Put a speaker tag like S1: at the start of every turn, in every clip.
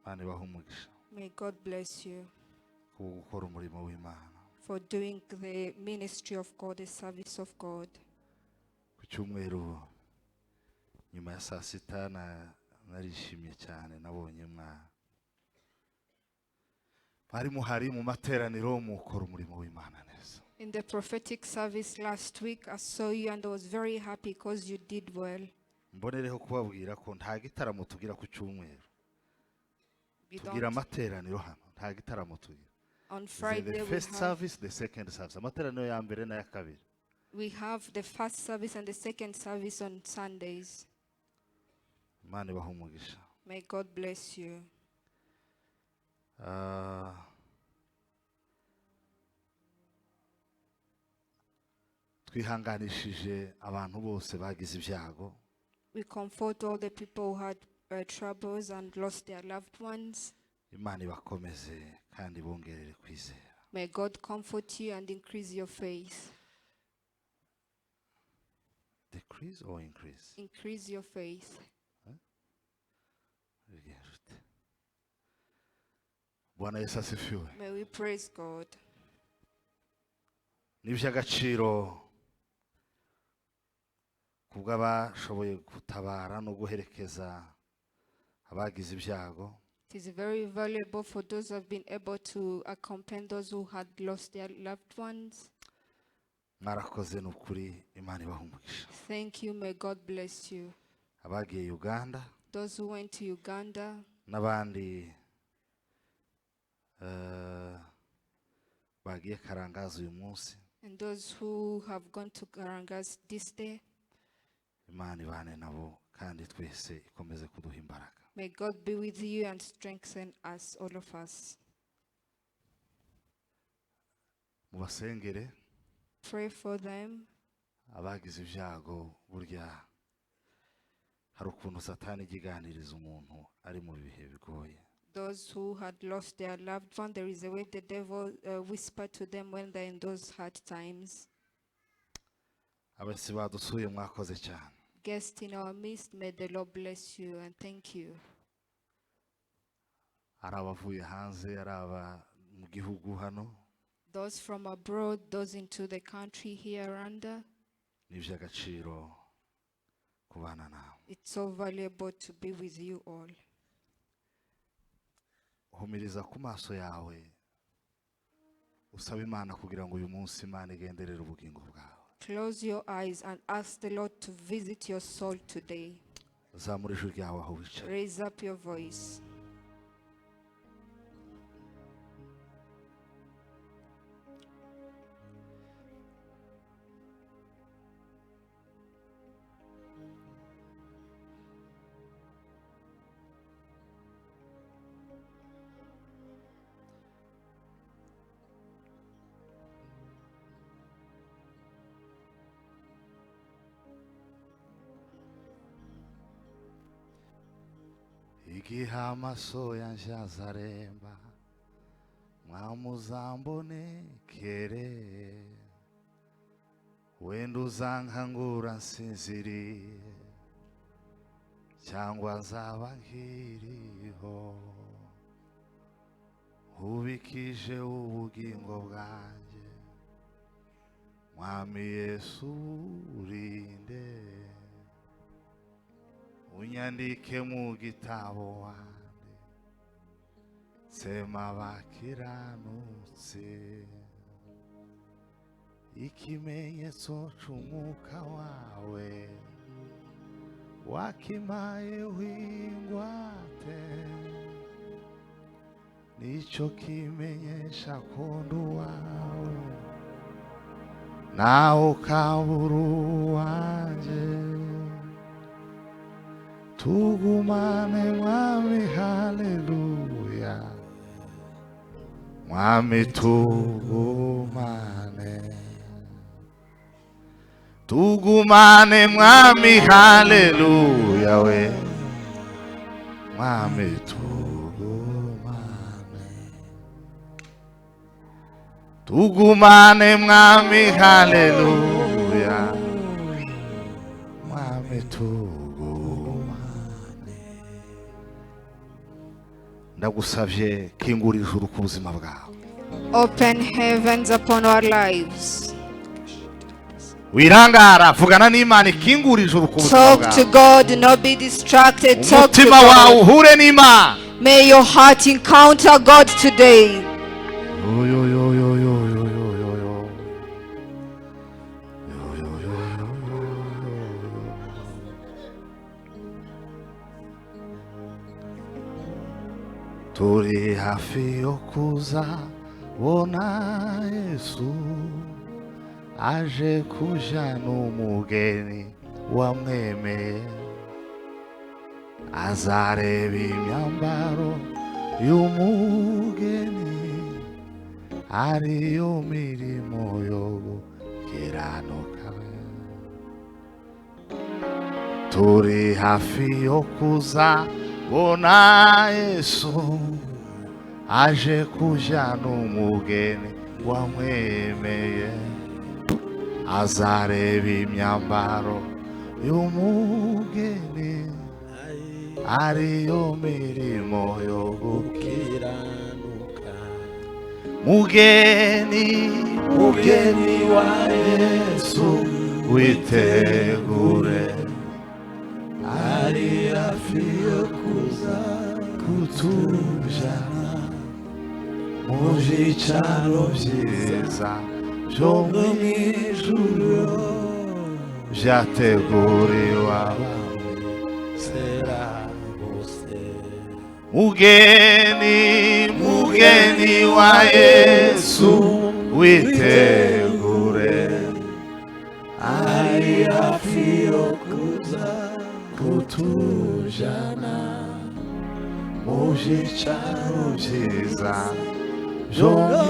S1: Mani bahumugisha
S2: May God bless you
S1: ku gukora umurimo w'Imana.
S2: for doing the ministry of God, the service of God.
S1: Ku cyumweru nyuma ya saa sita narishimye cyane nabonye mwari muhari mu materaniro mukora umurimo w'Imana neza.
S2: In the prophetic service last week, I saw you and I was very happy because you did well.
S1: Mbonereho kubabwira ko nta gitaramo tugira ku cyumweru.
S2: We
S1: Tugira
S2: don't-
S1: amateraniro hano, nta gitaramo tugira.
S2: On
S1: The
S2: Friday,
S1: first service, the second service. Amateraniro ya mbere na ya kabiri.
S2: we have the first service and the second service on Sundays.
S1: Mani bahumugisha.
S2: May God bless you.
S1: Twihanganishije abantu bose bagize ibyago.
S2: We comfort all the people who had troubles and lost their loved ones.
S1: Imana ibakomeze kandi bongerere kwizera.
S2: May God comfort you and increase your faith.
S1: Decrease or increase?
S2: Increase your faith.
S1: Bwana Yesu asifiwe.
S2: May we praise God.
S1: Ni iby'agaciro kubw'abashoboye gutabara no guherekeza abagize ibyago.
S2: It is very valuable for those who have been able to accompany those who had lost their loved ones.
S1: Mwarakoze n'ukuri Imana ibahumugisha.
S2: Thank you. May God bless you.
S1: Abagiye Uganda
S2: Those who went to Uganda
S1: n'abandi bagiye Karangazi uyu munsi.
S2: and those who have gone to Karangas this day,
S1: Imana ibane nabo kandi twese ikomeze kuduha imbaraga.
S2: may God be with you and strengthen us, all of us.
S1: Mubasengere
S2: Pray for them.
S1: abagize ibyago burya hari ukuntu Satani igiganiriza umuntu ari mu bihe bigoye.
S2: Those who had lost their loved one, there is a way the devil whispered to them when they're in those hard times.
S1: Abasi badusuye mwakoze cyane.
S2: Guest in our midst, may the Lord bless you and thank you.
S1: Ari abavuye hanze, ari aba mu gihugu hano.
S2: Those from abroad, those into the country here under,
S1: Ni iby'agaciro kubana nawe.
S2: it's so valuable to be with you all.
S1: Humiriza ku maso yawe usaba Imana kugira ngo uyu munsi Imana igenderere ubugingo bwawe.
S2: Close your eyes and ask the Lord to visit your soul today.
S1: Zamura ijwi ryawe aho wicaye.
S2: Raise up your voice.
S1: Igihe amaso yanje azaremba mwamuzambonekere wenda uzankangura nsinziriye cyangwa nzaba nkiriho ubikije ubugingo bwanjye Mwami Yesu urinde unyandike mu gitabo wande sema bakiranutse ikimenyetso c'umwuka wawe wakimaye wingwate nico kimenyesha kondo wawe nawe ukaburu wanje tugumane Mwami haleluya Mwami tugumane Mwami haleluya we Mwami tugumane Mwami haleluya Mwami tugumane ndagusabye kingura ijuru ku buzima bwawe.
S2: Open heavens upon our lives.
S1: Wirangara vugana n'Imana ikingura ijuru ku buzima
S2: Talk to
S1: bwawe.
S2: God, do not be distracted. Talk to
S1: Umutima wawe
S2: God.
S1: uhure n'Imana.
S2: May your heart encounter God today.
S1: Yo, yo, yo, yo, yo, yo, yo, yo, yo. Yo, yo, yo, yo, yo, yo. Turi hafi yo kuza bona Yesu aje kuja n'umugeni wamwemeye, azareba imyambaro y'umugeni ariyo mirimo yo gukiranuka. Turi hafi yo kuza bona Yesu aje kuja n'umugeni wamwemeye, azareba imyambaro y'umugeni ariyo mirimo yo gukiranuka. Mugeni, mugeni wa Yesu witegure, ari hafi yo kuza kutujana mu byicaro byiza byo mu ijuru byateguriwe abizera bose. Mugeni, mugeni wa Yesu witegure, ari hafi yo kuza kutujana mu byicaro byiza byo mu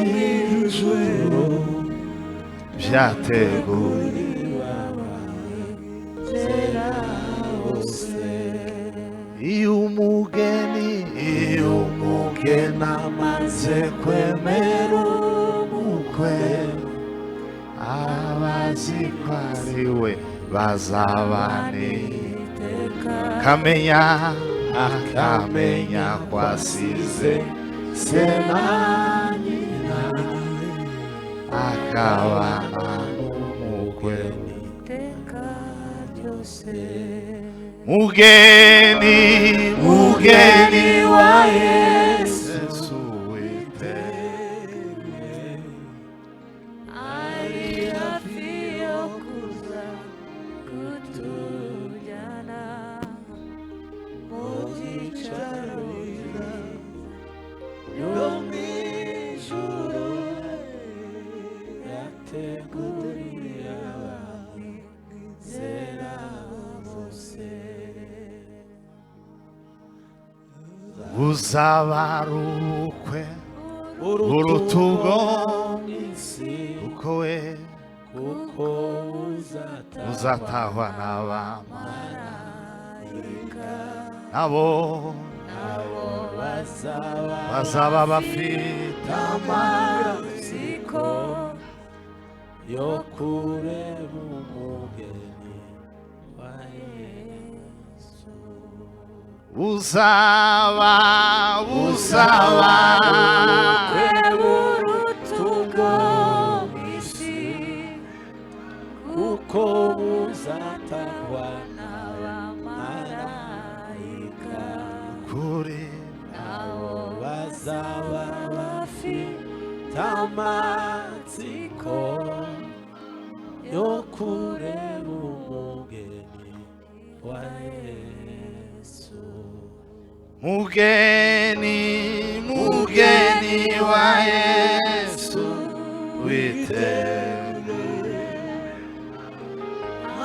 S1: ijuru byateguriwe abizera bose. Iyo umugeni amaze kwemera umukwe, abazi ko ari we bazabana iteka, akamenya ko asize se na nyina, akabana n'umukwe iteka ryose. Mugeni, mugeni wa Yesu witegure, ari hafi yo kuza kutujana mu byicaro byo mu ijuru yateguriye abizera bose. Uzaba ari ubukwe urutugo kuko we uzatahwa n'abamarayika, nabo bazaba bafite amatsiko yo kureba umugeni wa Yesu. Uzaba urutugo mw'isi, kuko uzatahwa n'abamarayika, kuri abo bazaba bafite amatsiko yo kureba umugeni wa Yesu. Mugeni, mugeni wa Yesu witegure,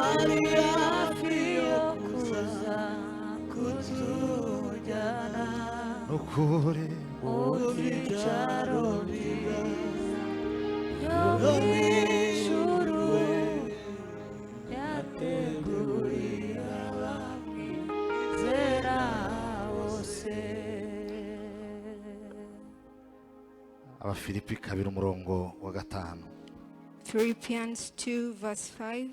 S1: ari hafi yo kuza kutujana n'ukuri mu byicaro byiza byo mu ijuru yateguriye abizera bose. Abafilipi 2:5.
S2: Philippians 2 verse 5.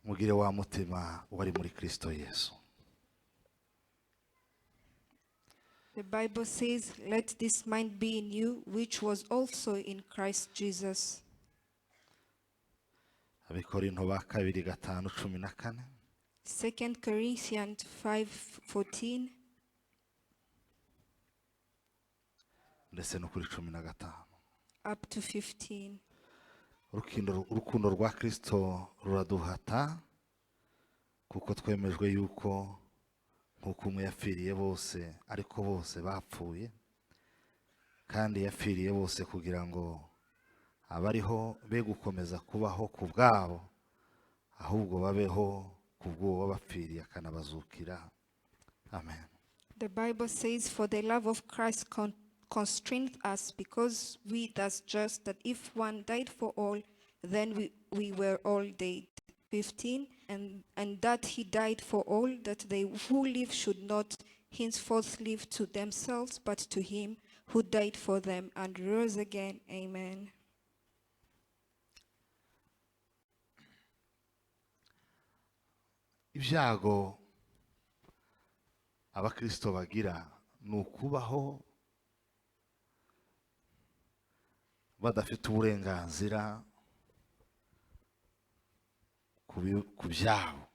S1: Mugire wa mutima wari muri Kristo Yesu.
S2: The Bible says, "Let this mind be in you, which was also in Christ Jesus."
S1: Abikorinto ba kabiri 5:14
S2: 2 Corinthians 5:14
S1: ndetse no kuri 15.
S2: up to 15.
S1: Urukundo rwa Kristo ruraduhata kuko twemejwe yuko nk'uko umwe yapfiriye bose ariko bose bapfuye, kandi yapfiriye bose kugira ngo abariho be gukomeza kubaho ku bwabo, ahubwo babeho ku bw'uwo wabapfiriye akanabazukira. Amen.
S2: The Bible says, "For the love of Christ constrained us, because we thus judge that if one died for all, then we were all dead." 15, and that he died for all, that they who live should not henceforth live to themselves, but to him who died for them and rose again. Amen.
S1: Ibyago abakristo bagira ni ukubaho badafite uburenganzira ku byabo.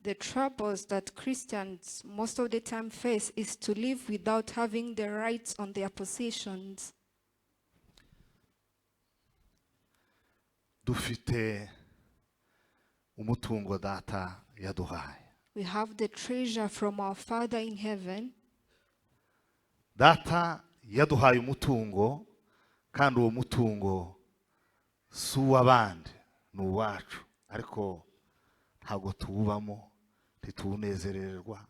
S2: The troubles that Christians most of the time face is to live without having the rights on their possessions.
S1: Dufite umutungo data yaduhaye.
S2: We have the treasure from our Father in heaven.
S1: Data yaduhaye umutungo, kandi uwo mutungo si uw'abandi, ni uwacu, ariko ntabwo tuwubamo, ntituwunezererwa,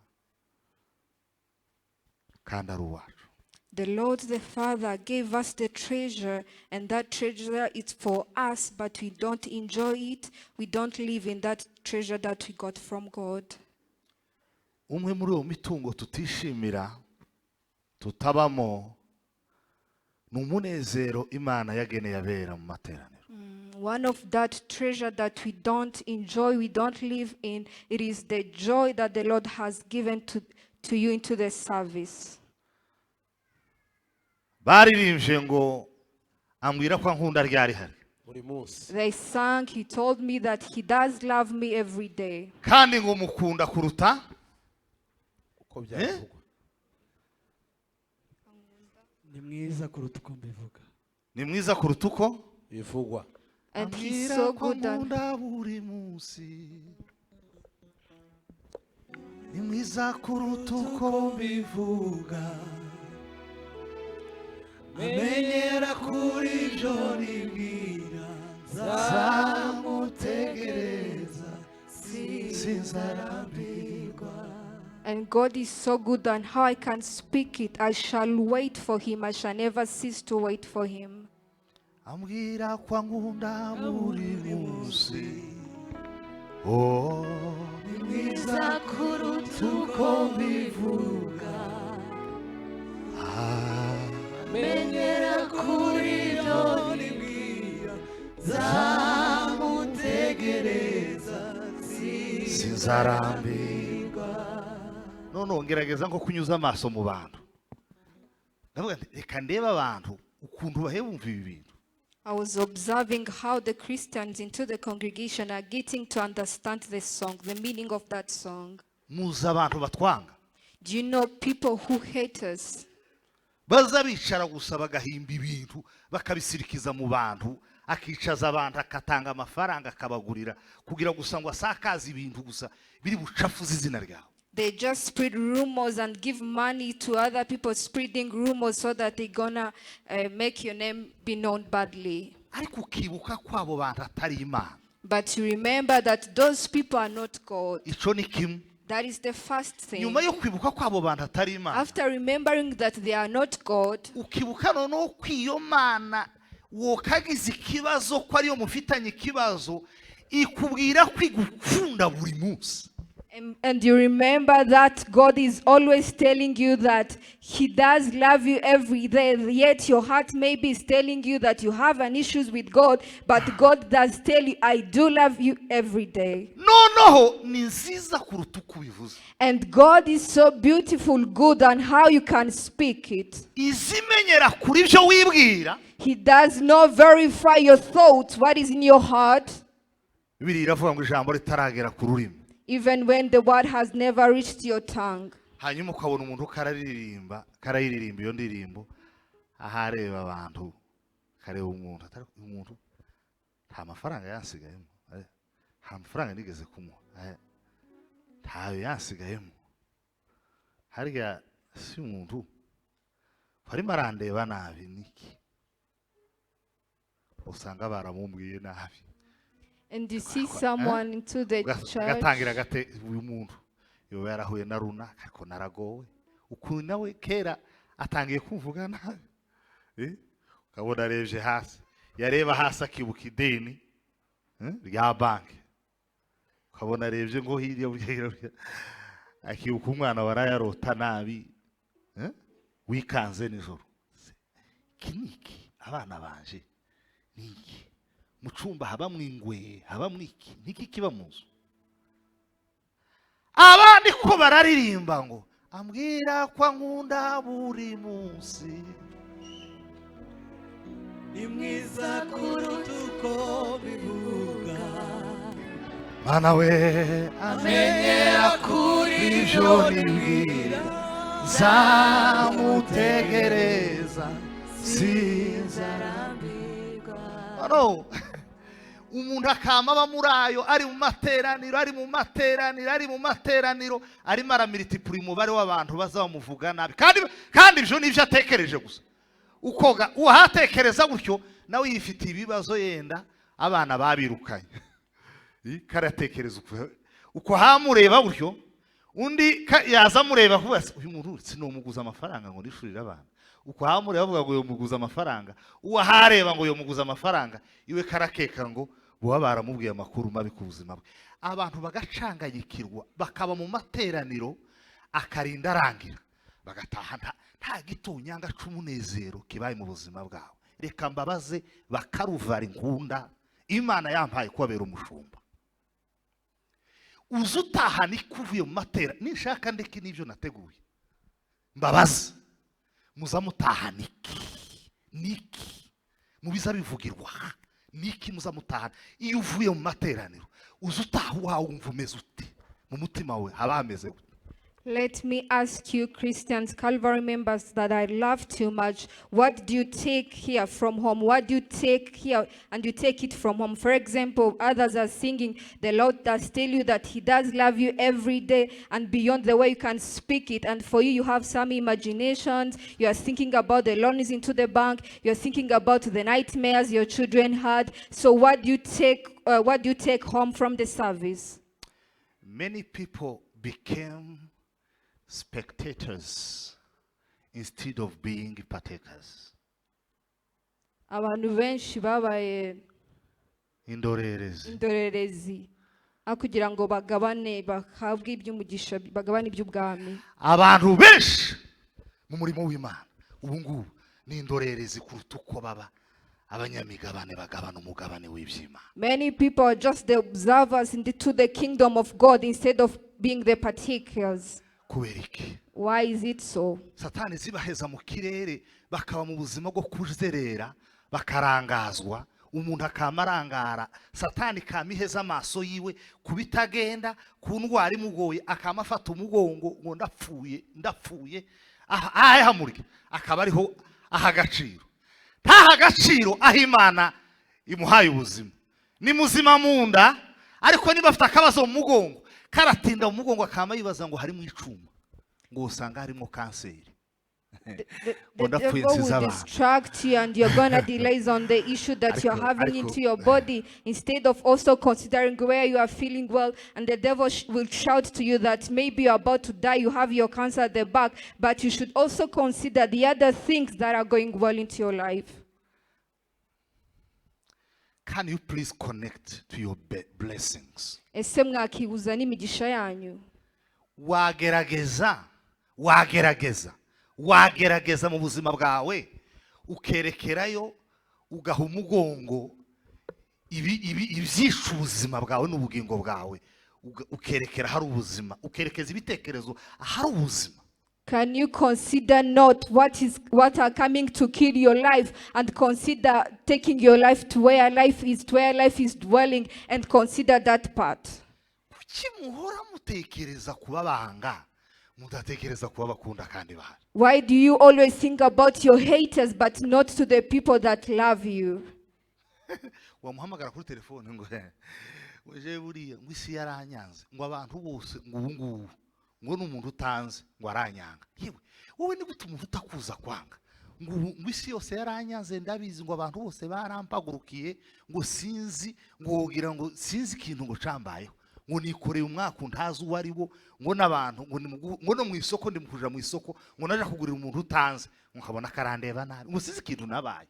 S1: kandi ari uwacu.
S2: The Lord the Father gave us the treasure, and that treasure is for us, but we don't enjoy it. We don't live in that treasure that we got from God.
S1: Umwe muri uwo mitungo tutishimira, tutabamo, ni umunezero Imana yageneye abera mu materaniro.
S2: One of that treasure that we don't enjoy, we don't live in, it is the joy that the Lord has given to you into the service.
S1: Baririmbye ngo ambwira ko ankunda ryari hari.
S2: They sang, he told me that he does love me every day.
S1: Kandi ngo mukunda kuruta uko byavugwa.
S3: Ni mwiza kuruta uko mbivuga.
S1: Ni mwiza kuruta uko
S3: bivugwa.
S2: And he's so good that
S1: buri munsi. Ni mwiza kuruta uko mbivuga. Menyera kuri ibyo nibwira, zamutegereza sinzarambirwa.
S2: And God is so good, and how I can speak it. I shall wait for him. I shall never cease to wait for him.
S1: Ambwira ko ankunda buri munsi. Oh, ni mwiza kuruta uko mbivuga. Menyera kuri ibyo nibwira, zamutegereza sinzarambirwa. None ngerageza nko kunyuza amaso mu bantu, ndavuga nti reka ndebe abantu ukuntu bahebumva ibi bintu.
S2: I was observing how the Christians into the congregation are getting to understand this song, the meaning of that song.
S1: Muzi abantu batwanga,
S2: Do you know people who hate us?
S1: baza bicara gusa bagahimba ibintu bakabisirikiza mu bantu, akicaza abantu akatanga amafaranga akabagurira kugira gusa ngo asakaze ibintu gusa biri bucafuza izina ryawe.
S2: They just spread rumors and give money to other people spreading rumors so that they're gonna make your name be known badly.
S1: Ariko ukibuka kwabo bantu atari Imana.
S2: But you remember that those people are not God.
S1: Ico ni kimwe.
S2: That is the first thing.
S1: Nyuma yo kwibuka kwabo bantu atari Imana,
S2: After remembering that they are not God,
S1: ukibuka noneho kw'iyo Mana wokagize ikibazo ko ariyo mufitanye ikibazo, ikubwira kwigukunda buri munsi.
S2: And you remember that God is always telling you that He does love you every day, yet your heart maybe is telling you that you have an issues with God, but God does tell you, I do love you every day.
S1: noneho ni nziza kuruta uko ubivuze.
S2: And God is so beautiful, good, on how you can speak it.
S1: Izimenyera kuri byo wibwira.
S2: He does not verify your thoughts, what is in your heart,
S1: Bibiliya iravuga ngo ijambo ritaragera ku rurimi.
S2: even when the word has never reached your tongue.
S1: Hanyuma ukabona umuntu karayiririmba iyo ndirimbo ahareba abantu kareba umuntu atari umuntu nta mafaranga yansigayemo, nta mafaranga nigeze kumuha, ntayo yansigayemo, harya si umuntu harimo arandeba nabi niki, usanga baramubwiye nabi.
S2: And you see someone into the church,
S1: gatangira gate uyu muntu yoba yarahuye na runaka ariko naragowe ukuntu nawe kera atangiye kumvuga nabi, ukabona arebye hasi, yareba hasi akibuka ideni rya banki, ukabona arebye ngo hirya akibuka umwana warayarota nabi, wikanze nijoro, kiniki abana banje niki mu cyumba habamwe ingwe habamwe iki niki kiba mu nzu. Abandi ko bararirimba ngo ambwira kwa nkunda buri munsi,
S3: ni mwiza kuruta uko bivuga,
S1: mana we amenyera kuri byo nibwira, zamutegereza sinzarambirwa. Umuntu akama bamurayo ari mu materaniro arimo aramilitipura umubare w'abantu bazamuvuga nabi, kandi ibyo nibyo atekereje gusa. Ukoga uhatekereza gutyo nawe yifitiye ibibazo, yenda abana babirukanye karatekereza uko hamureba gutyo, undi yaza mureba kuba uyu muntu sinomuguza amafaranga ngo ndishurire abana, uko hamureba avuga ngo yomuguza amafaranga, uwo hareba ngo yomuguza amafaranga, iwe karakeka ngo buba baramubwiye amakuru mabi ku buzima bwe. Abantu bagacanganyikirwa bakaba mu materaniro akarinda arangira bagataha nta gitonyanga c'umunezero kibaye mu buzima bwawe. Reka mbabaze bakaruvari nkunda Imana yampaye kubabera umushumba, uzutaha nikuvuye mu matera nishaka ndeke n'ibyo nateguye, mbabaze muza mutaha niki mubiza bivugirwa niki muza mutaha. Iyo uvuye mu materaniro uzutaha wawe umva umeze ute mu mutima we, haba hameze gute?
S2: Let me ask you, Christians, Calvary members that I love too much, what do you take here from home? What do you take here and you take it from home? For example, others are singing, the Lord does tell you that He does love you every day and beyond the way you can speak it. And for you, you have some imaginations. You are thinking about the loans into the bank. You are thinking about the nightmares your children had. So what do you take home from the service?
S1: Many people became spectators instead of being partakers.
S2: Abantu benshi babaye
S1: indorerezi
S2: kugira ngo bagabane bakabwe iby'umugisha, bagabane iby'ubwami.
S1: Abantu benshi mu murimo w'Imana ubu ngubu ni indorerezi kuruta uko baba abanyamigabane bagabana umugabane w'ibyima.
S2: Many people are just the observers into the kingdom of God instead of being the partakers.
S1: Kuberiki?
S2: Why is it so?
S1: Satani zibaheza mu kirere bakaba mu buzima bwo kuzerera bakarangazwa, umuntu akamarangara, Satani kamiheza amaso yiwe kubitagenda ku ndwara imugoye, akamafata umugongo ngo ndapfuye ahamurike, akaba ariho ahagaciro ntaha agaciro aho Imana imuhaye ubuzima. Ni muzima munda ariko niba afite akabazo mu mugongo karatinda mu mugongo akama yibaza ngo harimo icuma ngo usanga harimo kanseri.
S2: The devil will distract you and you're going to delay on the issue that you're having into your body instead of also considering where you are feeling well, and the devil will shout to you that maybe you're about to die, you have your cancer at the back, but you should also consider the other things that are going well into your life.
S1: Can you please connect to your blessings?
S2: Ese mwakibuza n'imigisha yanyu?
S1: wagerageza mu buzima bwawe ukerekerayo ugaha umugongo ibyisha ubuzima bwawe n'ubugingo bwawe, ukerekera hari ubuzima, ukerekeza ibitekerezo ahari ubuzima.
S2: Can you consider not what are coming to kill your life, and consider taking your life to where life is dwelling, and consider that part?
S1: Kuki muhora mutekereza kubabanga mudatekereza kubabakunda kandi bahari?
S2: Why do you always think about your haters but not to the people that love you?
S1: Wamuhamagara kuri telefone ngo je buriya ngo isi yaranyanze ngo abantu bose ngo ubungubu ngo n'umuntu utanze ngo aranyanga. Yewe wowe ni gute umuntu utakuza kwanga ngo isi yose yaranyanze ndabizi ngo abantu bose barampagurukiye ngo sinzi ngo wogira ngo sinzi ikintu ngo cambayeho ngo nikoreye umwaka ntazi uwo ari bo ngo n'abantu ngo no mu isoko ndi mukuja mu isoko ngo naje kugurira umuntu utanze ngo nkabona karandeba nabi ngo sinzi ikintu nabaye.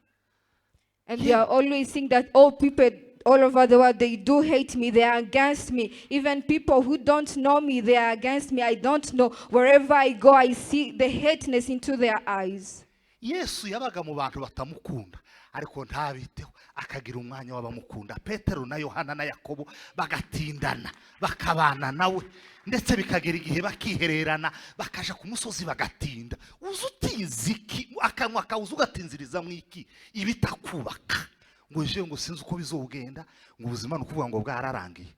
S2: And they are always saying that all people all over the world, they do hate me, they are against me. Even people who don't know me, they are against me. I don't know. Wherever I go, I see the hateness into their eyes.
S1: Yesu yabaga mu bantu batamukunda ariko ntabiteho akagira umwanya w'abamukunda. Petero na Yohana na Yakobo bagatindana bakabana nawe ndetse bikagera igihe bakihererana bakaja ku musozi bagatinda. Uzutiziki akanwa kauzu gatinziriza mwiki ibitakubaka ngo je ngo sinzi uko bizogenda ngo ubuzima nukuvuga ngo bwararangiye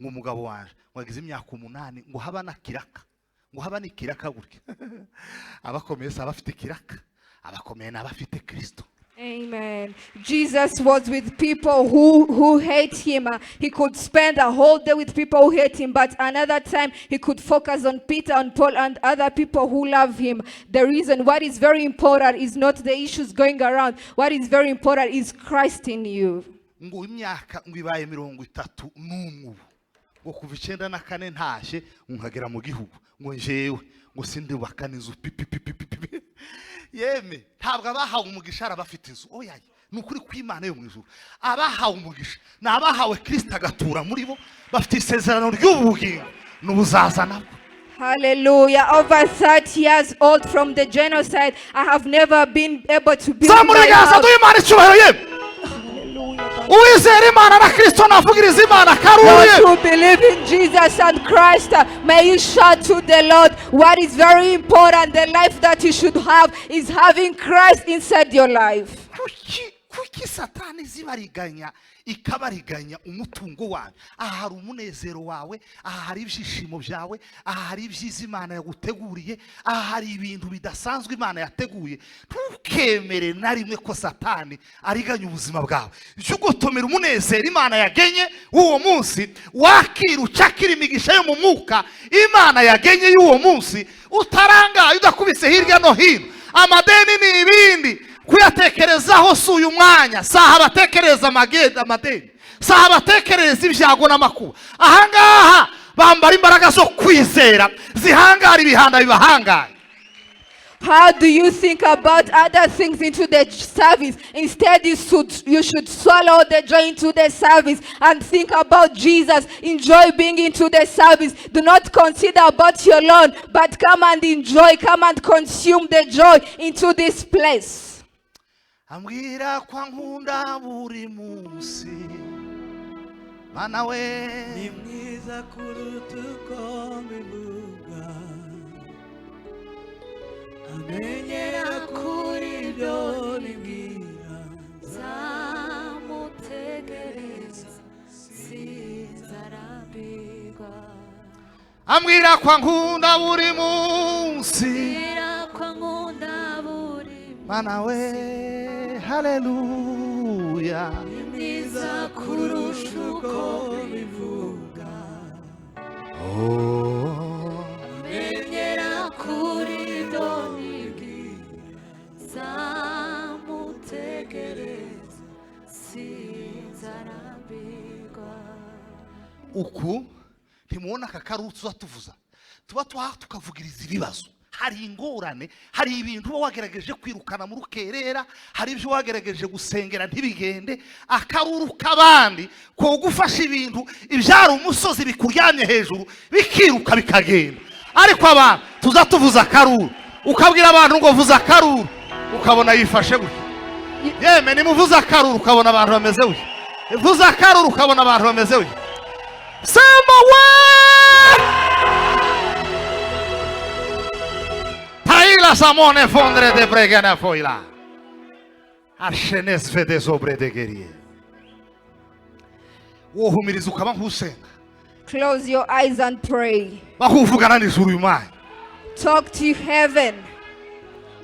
S1: ngo umugabo wanje wagize imyaka 8 ngo haba nakiraka ngo haba nikiraka gutya abakomeye abafite kiraka abakomeye n'abafite Kristo.
S2: Amen. Jesus was with people who hate him. He could spend a whole day with people who hate him, but another time he could focus on Peter and Paul and other people who love him. The reason, what is very important is not the issues going around. What is very important is Christ in you.
S1: Ngo imyaka ngo ibaye 31 ngo kuva 94 ntashe nkagera mu gihugu ngo njewe ngo sindi bakanizo pipi yeme ntabwo abahawe umugisha arabafite inzu oyaye nukuri kw'Imana yo mu ijuru abahawe umugisha nabahawe Kristo agatura muri bo bafite isezerano ry'ubugingo n'ubuzaza nabo.
S2: Hallelujah. Over 30 years old from the genocide, I have never been able to build my
S1: Samurigaza
S2: house.
S1: duimana icyubahiro yeme uwizera Imana na Kristo navugiriza Imana karuye.
S2: Those who believe in Jesus and Christ, may you shout to the Lord. What is very important, the life that you should have, is having Christ inside your life.
S1: Kuki satani zibariganya ikabariganya umutungo wawe ahari umunezero wawe ahari ibyishimo byawe ahari ibyiza Imana yaguteguriye ahari ibintu bidasanzwe Imana yateguye. Ntukemere na rimwe ko satani ariganya ubuzima bwawe. Jugotomera umunezero Imana yagenye uwo munsi wakirucakira imigisha yo mu mwuka Imana yagenye y'uwo munsi utaranga udakubise hirya no hino amadeni n'ibindi kuyatekerezaho suyu mwanya saha batekereza amadeni saha batekereza ibyago n'amakuba. Ahangaha bambara imbaraga zo kwizera zihangara ibihanda bibahangaye.
S2: How do you think about other things into the service? Instead, you should swallow the joy into the service and think about Jesus. Enjoy being into the service. Do not consider about your Lord, but come and enjoy, come and consume the joy into this place.
S1: Ambwira kwa nkunda buri munsi Mana we
S3: ni mwiza kuruta uko mbivuga amenyera kuri ibyo nibwira
S4: zamutegereza sinzarambirwa
S1: ambwira kwa nkunda buri munsi
S4: ambwira kwa nkunda buri
S1: Mana we haleluya
S3: ni mwiza kurusha uko mbivuga
S4: amenyera kuri ibyo nibwira zamutegereza sinzarambirwa.
S1: uku ntimubona aka karutso uzatuvuza tuba tukavugiriza ibibazo. Hari ingorane hari ibintu wagerageje kwirukana mu rukerera hari ibyo wagerageje gusengera ntibigende akaruru kabandi ko gufasha ibintu ibyara umusozi bikuryanye hejuru bikiruka bikagenda ariko abantu tuza tuvuza akaruru ukabwira abantu ngo vuza akaruru ukabona yifashe gutya yeme nimuvuza akaruru ukabona abantu bameze gutya vuza akaruru ukabona abantu bameze gutya sema we taila samone fondre de bregana foila archenes vede sobre de guerrier wohumiriza ukaba nk'usenga.
S2: Close your eyes and pray.
S1: bakuvugana n'ijuru imana.
S2: Talk to heaven.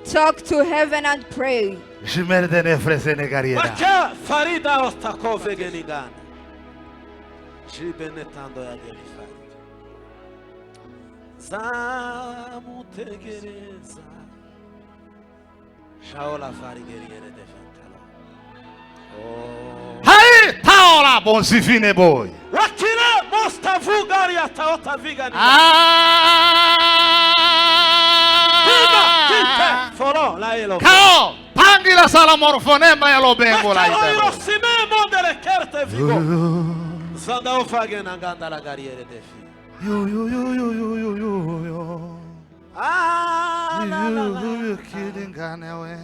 S2: Talk to heaven and pray.
S1: Jimerde ne frezene gariera.
S3: Bacha farida ostakove genigana. Jibenetando ya gelifari. Zamutegereza. Shaola farigeriere defentalo. Oh.
S1: Hai taola bonsifine boy.
S3: Wakina mosta vugaria taota vigani. Folo la elo.
S1: Kao pangi la sala morfonema ya lo bengo la
S3: Io
S1: ite.
S3: simemo delle carte vigo. Zanda ofage nanganda la gariere defi.
S1: Yo.
S3: Ah la la la.
S1: You kidding we.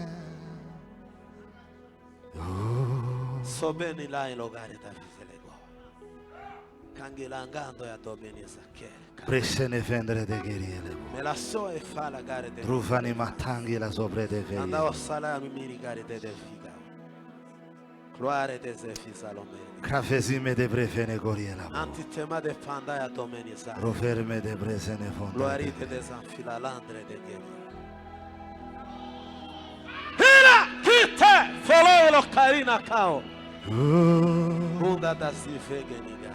S3: So bene là in logare da fiselego. Cangelangando ya do bene sakere.
S1: Presene vendere de guerriere.
S3: Me la so e fa la gare de.
S1: Rufani matangi la sobre de veri.
S3: Andavo salami mi gare de figa. Cloare de se fisalome.
S1: Cafezime de brefene goriela.
S3: Antitema de panda ya domeniza.
S1: Roferme de bresene fondo.
S3: Gloarite de zanfila landre de geri. Hira kite follow lo carina cao. Bunda da si fegeniga.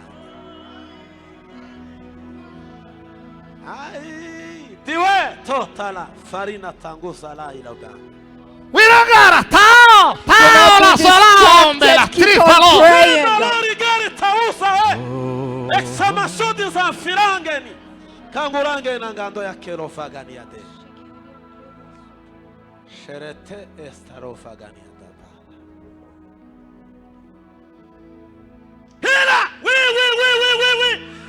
S3: Ai, diwe totala farina tangusa la iloga.
S1: Wiragara tao la solombe la trifalo.
S3: Dolori gari tausa examasho di zanfilangeni. Kangurange nangando ya kero fagani ade. Sherete estaro fagani ade. Hila! Oui!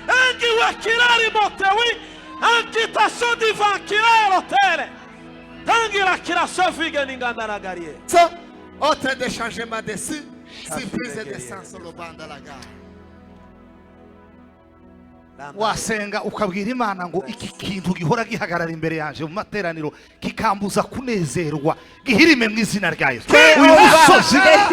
S3: Anche wakirari motewi! Anche tasso di vankirare l'hotel! Tangi la kiraso figa ninganda la garie!
S5: Ça, autre de changement de si, surprise de sens sur le banc de la gare.
S1: Wasenga ukabwira Imana ngo iki kintu gihora gihagarara imbere yanje mu materaniro kikambuza kunezerwa gihirime mu izina rya Yesu.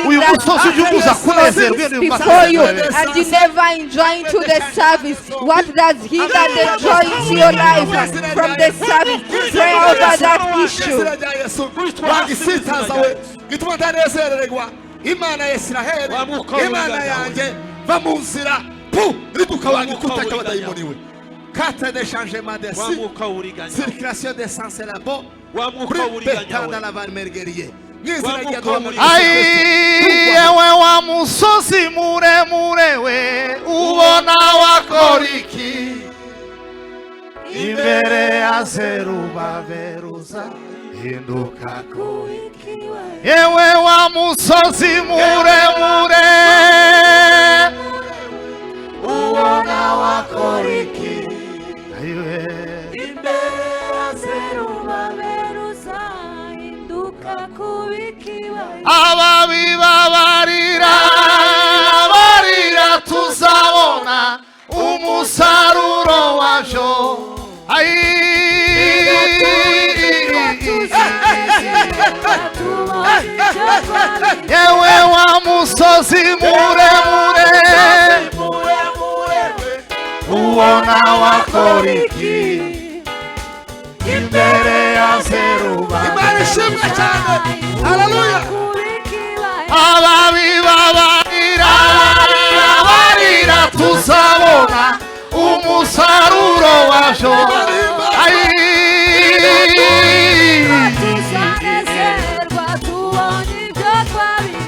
S1: Uyu musozi ujumbuza kunezerwa
S2: before you and you never enjoy into the service. What does hinder the joy into your life from the service? Pray over that issue.
S5: Wagisitaza we, gituma ndanezererwa. Imana ya Israheli, Imana yanjye bamuzira. Riduka wangi kutaka wadayimoniwe. Carte de changement de si, circulation de sens et la bo. Betanda la valmergerie.
S1: Ai ewe wa musozi muremure we ubona wakoriki imbere ya Zerubabeluza hinduka kuikiwe. Ewe wa musozi muremure ubona wakoriki
S4: imbere ya Zerubabeluza hinduka kubikiwe.
S1: ababibabarira tuzabona umusaruro wavyo. Yewe wa musozi muremure ubona wakoriki imbere ya Zerubabeluza.
S5: Hallelujah.
S1: ababibabarira tuzabona umusaruro wavyo.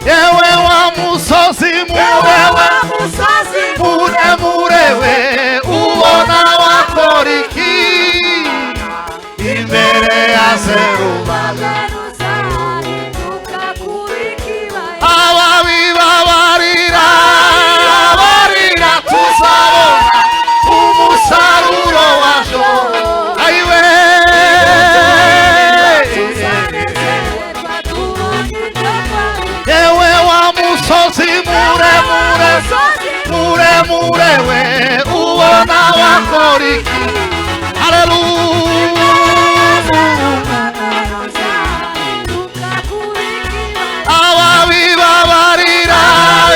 S1: Yewe wa musozi muremure we ubona wakoriki imbere ya Zerubabeluza. ababibabarira tuzabona umusaruro wakora iki haleluya ababibabarira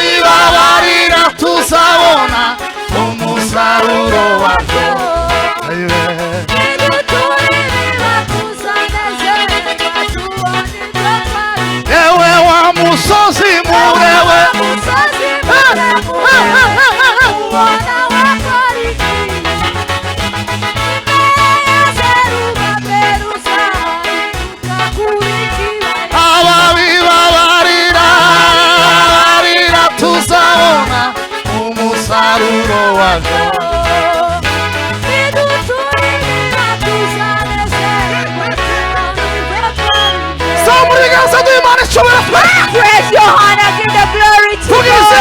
S1: bibabarira tuzabona umusaruro wabyo yewe wa musozi murewe ababibabarira barira tuzabona umusaruro wabyo
S4: Praise your hand and give the glory to God.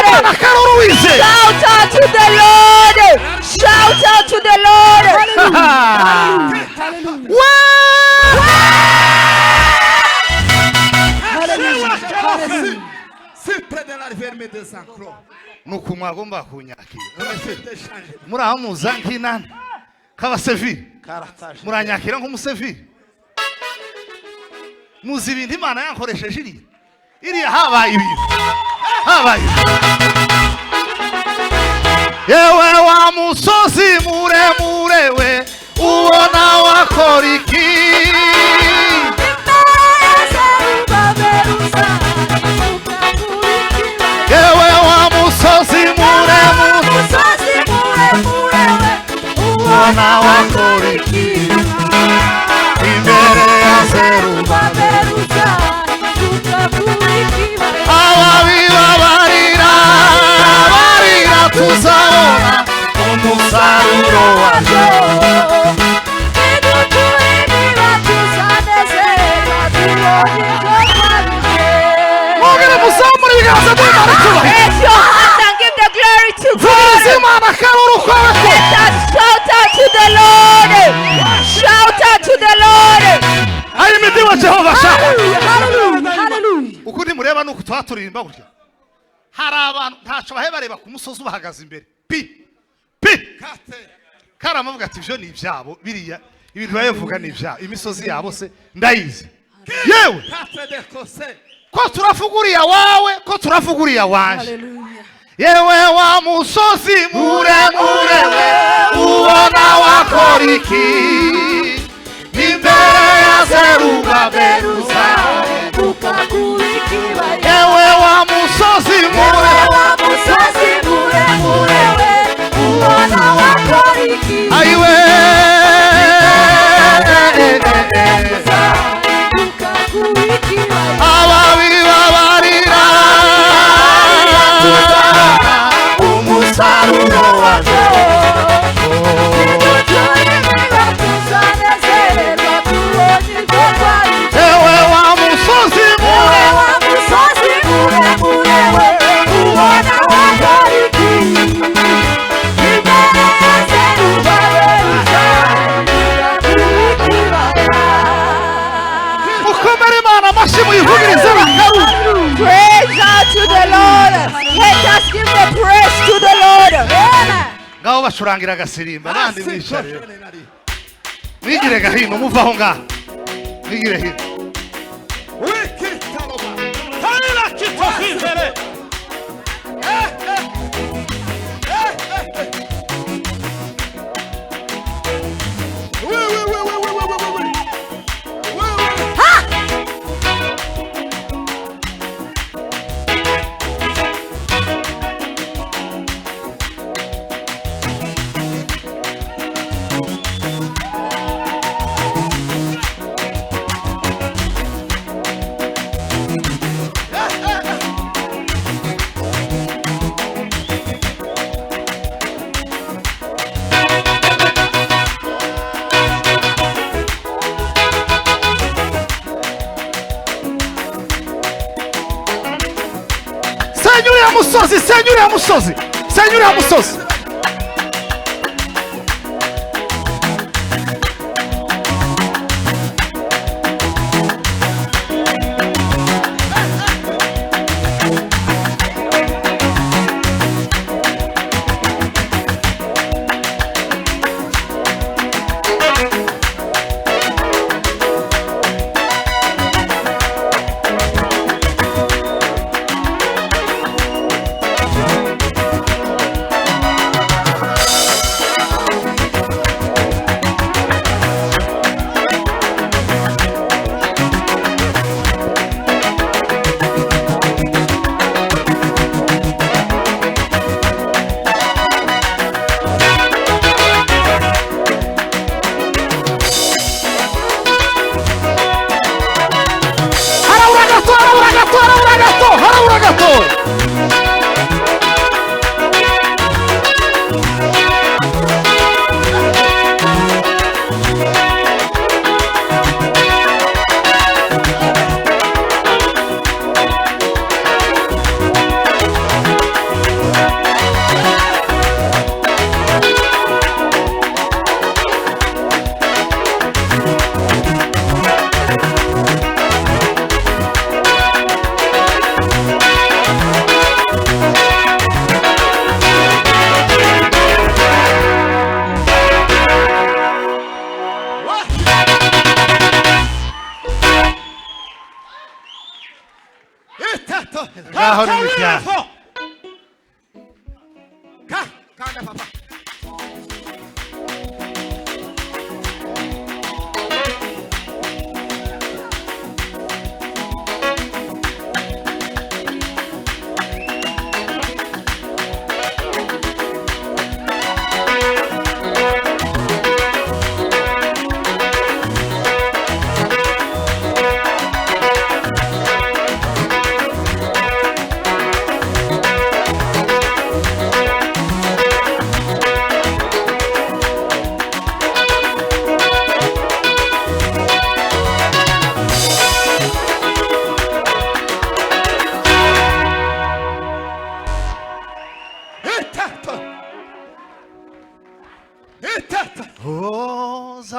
S4: Shout out to the Lord. Shout out to the Lord.
S1: nuko mwagomba kunyakira muraho muza nk'inani k'abaseviri muranyakira nk'umuseviri muzi ibintu imana yankoresheje iriya habaye ibintu yewe wa musozi muremure we ubona wakora iki yewe wa musozi muremure ubona wakora iki imbere ya Zerubabeli ababibabarira barira tuzabona umusaruro wabyo mugire muzamure ibiganza by'Imana cyubahiro.
S4: Raise your hands and give the glory to
S1: Vugiza
S4: God.
S1: Imana akaruru kwawe ko
S4: Let us shout out to the Lord. Shout out to the Lord.
S1: ari imitima Jehova shaka
S4: Hallelujah.
S1: uko nimureba nuko twaturirimba burya hari abantu ntaco bahe bareba ku musozi ubahagaze imbere pi karamavuga ati ivyo ni ivyabo biriya ibintu bayevuga ni ivyabo imisozi yabo se ndayizi yewe ko turafuguriya wawe ko turafuguriya wanje yewe wa musozi muremure we ubona wakora iki imbere ya Zerubabeli yewe wa musozi ayiwe ababibabarira umusaruro wabyo yewe wa musozi mukomere Imana amashyi muyivugirize bakaru
S4: Praise out to the Lord. Let us give the praise to the Lord.
S1: ngaho bacurangira agasirimba nandi mwicare mwigire gahino muvaho ngaho mwigire hino
S3: Haila kitofizere.
S1: musozi senyura musozi senyura musozi gato, harabura gato, harabura gato. Ngaho ni mutya.
S5: Kanda papa.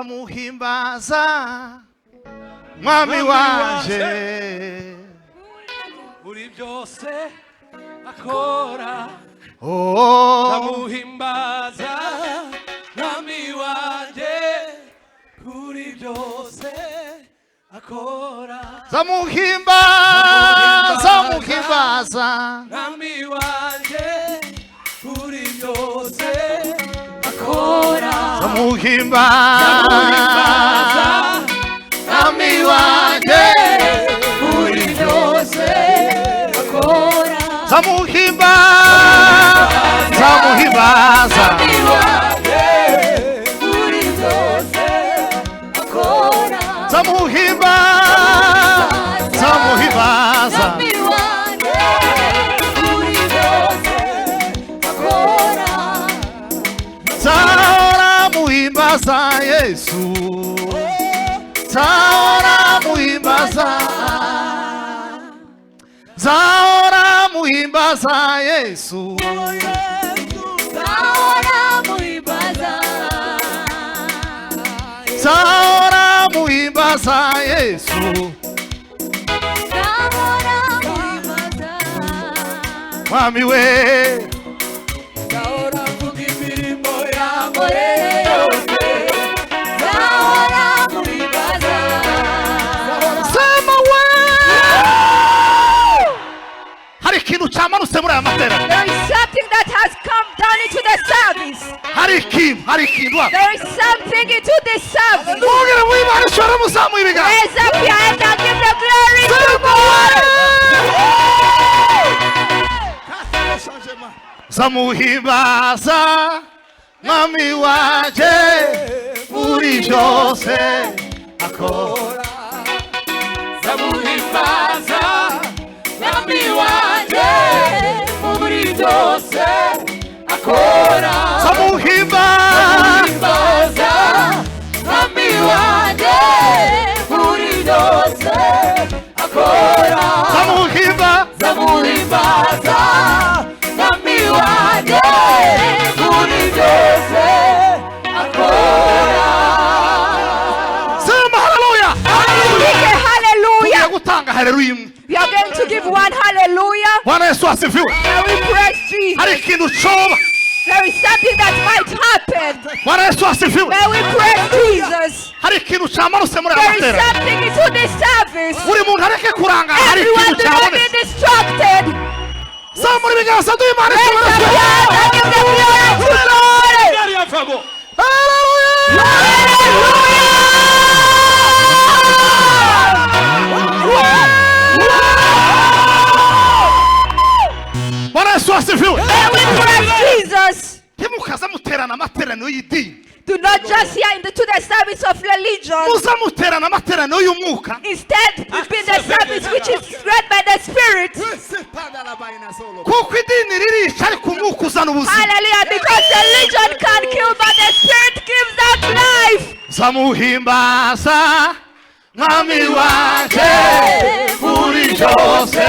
S1: Zamuhimbaza mwami wanje
S3: muri byose akora. Zamuhimbaza mwami wanje muri byose akora.
S1: Zamuhimbaza
S3: mwami wanje muri byose akora.
S1: Zamuhimbaza mwami wanje muri byose akora. Zamuhimbaza mwami wanje muri byose akora. Zamuhimbaza mwami wanje muri byose akora. Zahora muhimbaza Yesu, zahora muhimbaza, zahora muhimbaza Yesu,
S4: Zahora muhimbaza,
S1: zahora muhimbaza Yesu,
S4: Zahora muhimbaza,
S1: mwami we.
S4: Zahora vuga imirimo yankoreye yose, Zahora muhimbaza,
S1: Sema we. Hari ikintu cyamanutse muri aya materaniro.
S4: there is something that has come down into the service.
S1: Hari ikintu
S4: There is something into this service.
S1: mugire mwibare shora muzamu ibiganza.
S4: Raise up your hand and give the glory to God.
S1: Zamuhimbaza mwami wanje muri byose akora.
S3: Zamuhimbaza mwami wanje muri byose akora.
S1: Zamuhimbaza
S3: mwami wanje muri byose akora.
S1: Zamuhimbaza
S3: Zamuhimbaza mwami wanje muri byose akora.
S1: Sema haleluya.
S4: Sige hallelujah.
S1: Gutanga haleluya.
S4: We are going to give one hallelujah.
S1: Bwana Yesu asifiwe.
S4: And we praise Jesus.
S1: Hari ikintu coba.
S4: There is something that might happen.
S1: Bwana Yesu asifiwe.
S4: May we praise Jesus.
S1: Hari ikintu cyamanutse muri aya
S4: There is
S1: materaniro.
S4: something into this service.
S1: Buri muntu areke kuranga. Hari
S4: Everyone
S1: ikintu
S4: do not be
S1: cyabonetse.
S4: distracted.
S1: Zamura ibiganza duhimane
S4: Raise up your
S1: cyane.
S4: hand and give the glory to the Lord.
S3: Yari yavamo.
S1: Bwana Yesu asifiwe.
S4: May we praise Jesus.
S1: Ntimukaza muterana amateraniro y'idini.
S4: Do not just hear to the service of religion.
S1: Muza muterana amateraniro y'umwuka.
S4: Instead, be the service which is led by the
S1: zamuhimbaza mwami wanje muri byose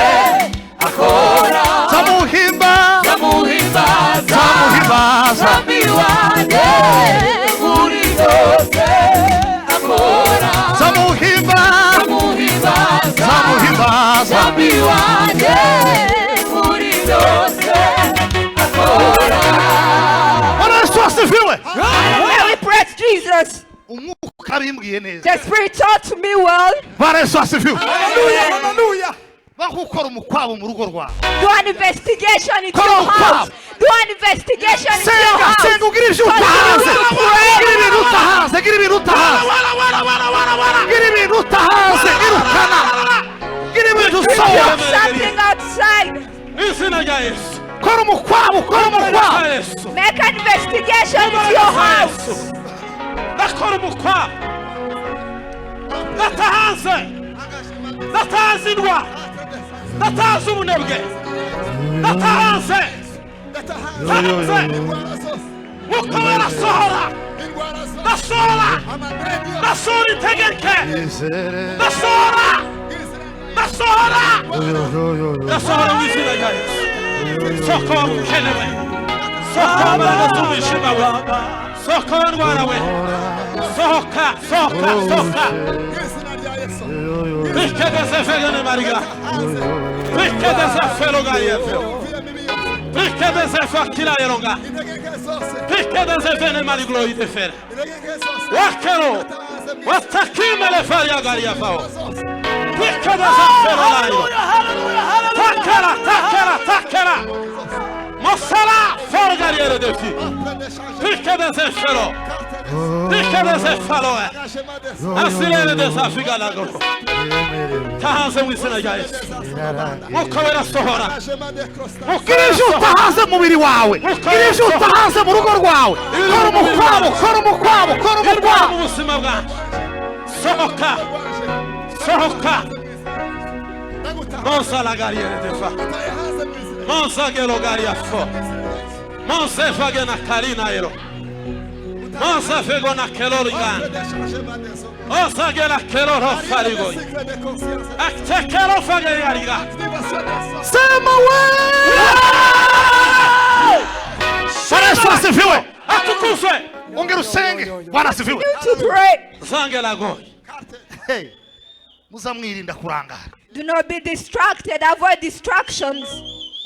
S1: akora zamuhimbaza mwami wanje muri byose akora zamuhimbaza mwami wanje muri byose akora.
S4: When we praise Jesus,
S1: umwuka bimbwiye neza
S4: the Spirit talked to me well.
S5: Hallelujah.
S1: bakukora umukwabo mu rugo rwawe
S4: Do an investigation into your house. Do an investigation into your house.
S1: senga ugira ibyo utahaze gira ibintu utahaze gira ibintu utahaze gira ibintu utahaze irukana gira ibintu usohora
S4: Something outside.
S3: Izina rya Yesu.
S1: kora umukwabo kora umukwabo
S3: Yesu.
S4: Make an investigation into your house.
S3: Nakora umukwabo. Natahanze. Natahanze indwara. Natahanze ubunebwe. Natahanze. Natahanze. Mwuka wera sohora. Nasohora. Nasohora integeke. Nasohora. Nasohora. Nasohora mu izina rya Yesu. Soko wabukenewe. Soko wabana z'umwijima we. Soko wandwara we. Sohoka. Rikkedese fegene mariga. Rikkedese feloga yefe. Rikkedese fakira yeronga. Rikkedese fene mariglo itefere. Wakero. Watakime le faria garia fao. Rikkedese feloga yeronga. Takara. Mosala forgariere defi. Rikkedese felo. Rikkedese faloe. Asirere desa figala goro. Tahanze mu izina rya Yesu. Mwuka wera sohora.
S1: gira ibyo utahaze mu mubiri wawe gira ibyo utahaze mu rugo rwawe kora umukwabo
S3: mu buzima bwanjye. Sohoka. Monsa la gariere defa. Monsa gelo garia fo. Monsa fagena karina ero. Monsa fegona kelorigan. Monsa gela keloro farigo. Akte kelo fageriga.
S1: sema Bwana Yesu asifiwe
S3: Atukuzwe.
S1: ongera usenge Bwana asifiwe
S4: To pray.
S3: Zangela go.
S1: Hey, muzamwirinda kurangara
S4: Do not be distracted. Avoid distractions.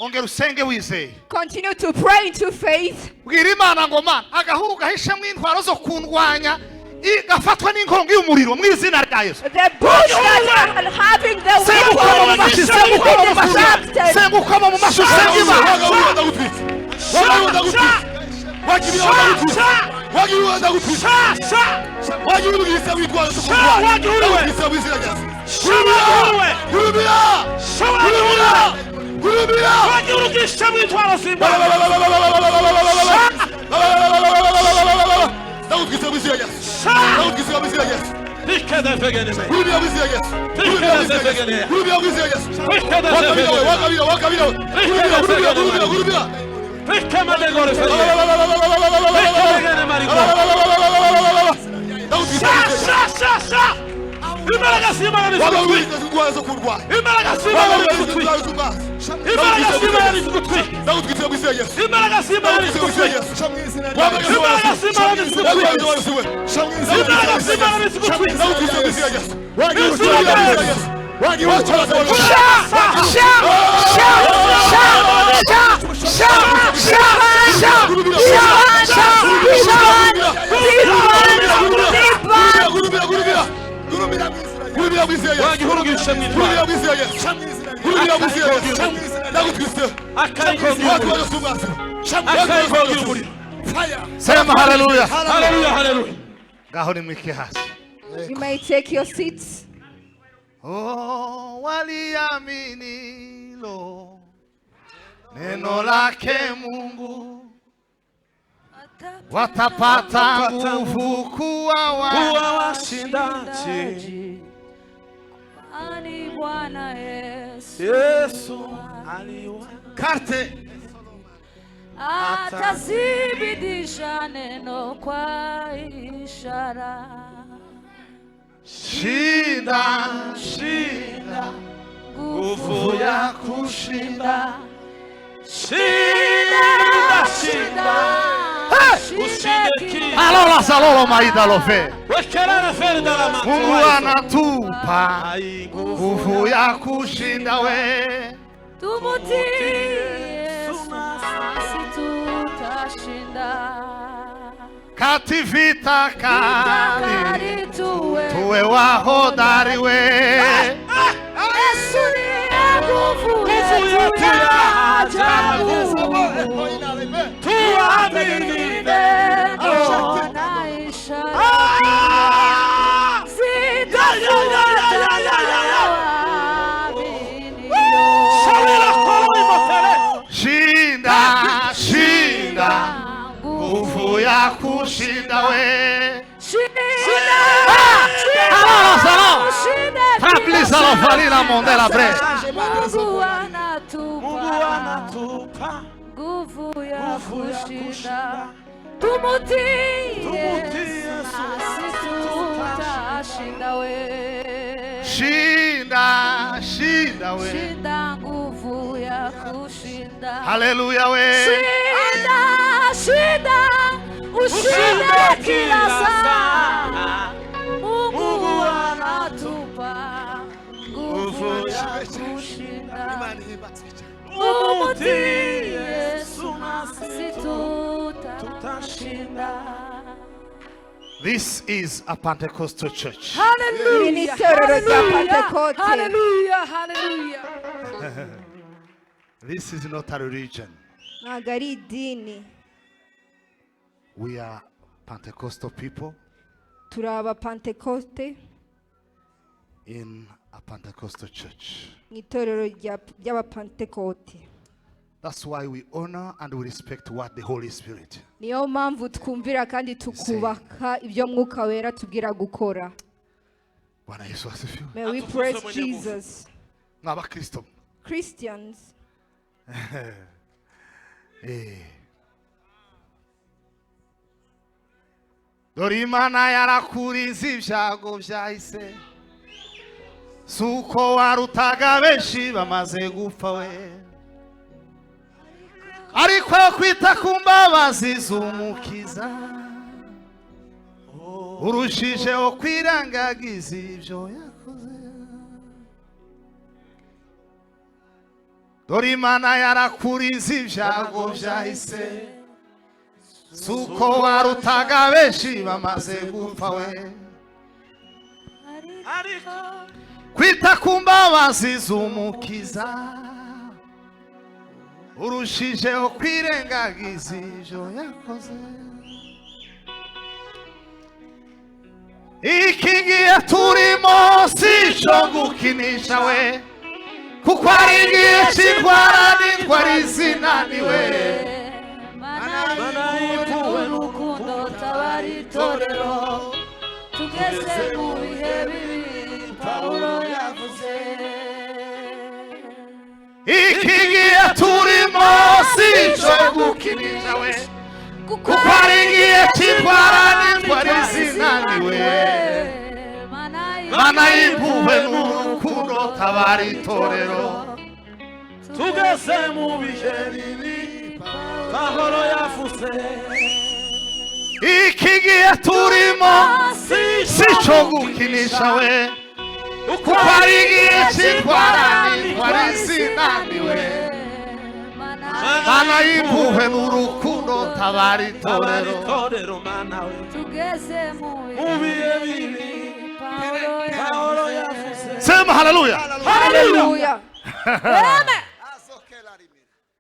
S1: ongera usenge wizeye
S4: Continue to pray into faith.
S1: bwira Imana ngo Mana agahuru gahishemo intwaro zo kundwanya igafatwa n'inkongi y'umuriro mu izina rya Yesu
S4: The bush that are having the
S1: Sengukoma mu
S4: weapon
S1: mashi
S4: is
S1: sengukoma mu mashi
S4: distracted.
S1: sengukoma mu mashi senga Imana Sema haleluya.
S3: Hallelujah, hallelujah.
S1: Ngaho nimwike hasi.
S4: You may take your seats.
S1: Oh, waliamini lo neno lake Mungu, watapata nguvu kuwa
S3: washindaji.
S6: Ani Bwana Yesu
S3: Yesu aliwa
S1: karte
S6: atazibidisha neno kwa ishara.
S1: Shinda, shinda, nguvu ya kushinda.
S3: Shinda, shinda. Ushinde.
S1: Alola salolo maida lofe.
S3: Wekelele ferda la matu.
S1: Mungu anatupa nguvu ya kushinda we.
S6: Tumutie Yesu nasi tutashinda.
S1: Kati vita kali
S6: tuwe
S1: tuwe wahodari we.
S6: Yesu ni nguvu yetu ya ajabu.
S3: Tuamini
S6: Neno na ishara.
S3: Sawira kolo imotele.
S1: Shinda, shinda, nguvu ya kushinda we. Alola salolo. Tapli salo falina mondela bre.
S6: Mungu
S3: Mungu anatupa
S6: nguvu ya kushinda. Tumutie Yesu nasi tutashinda we.
S1: Shinda, shinda we.
S6: Shinda nguvu ya kushinda.
S1: Haleluya we.
S6: Shinda, shinda, ushinde kila saa. Mungu anatupa nguvu ya kushinda. Tumutie Yesu nasi tutashinda.
S1: This is a Pentecostal church.
S4: Iri ni itorero rya Pentekote.
S6: Hallelujah, hallelujah.
S1: This is not a religion.
S4: Ntabwo ari idini.
S1: We are Pentecostal people
S4: Turi abapentekote
S1: in a Pentecostal church.
S4: mu itorero ry'abapentekote.
S1: That's why we honor and we respect what the Holy Spirit.
S4: Niyo mpamvu twumvira kandi tukubaka ibyo Mwuka Wera tubwira gukora.
S1: Bwana Yesu asifiwe.
S4: May we praise Jesus.
S1: Nk'abakristo.
S4: Christians,
S1: dore Imana yarakurinze ibyago byahise, si uko warutaga benshi bamaze gupfa we, ariko kwita ku mbabazi z'umukiza urushijeho kwirengagiza ibyo yakoze. Dore Imana yarakurinze ibyago byahise, si uko warutaga benshi bamaze gupfa we, kwita ku mbabazi z'umukiza urushijeho kwirengagiza ibyo yakoze. Iki gihe turimo si cyo gukinisha we, kuko ari igihe cy'indwara n'indwara zinaniwe.
S6: Mana y'impuhwe n'urukundo tabara itorero, tugeze mu bihe bibi Pawulo yavuze.
S1: Iki gihe turimo si cyo gukinisha we, kuko ari igihe cy'indwara n'indwara zinaniwe. Mana y'impuhwe n'urukundo tabara itorero,
S3: tugeze mu bihe bibi Pawulo yavuze.
S1: iki gihe turimo si cyo gukinisha we, kuko ari igihe cy'indwara n'indwara zinaniwe. Mana y'impuhwe n'urukundo tabara itorero,
S3: Mana we,
S6: Tugeze mu
S3: bihe bibi Pawulo yavuze.
S1: sema haleluya.
S4: hallelujah.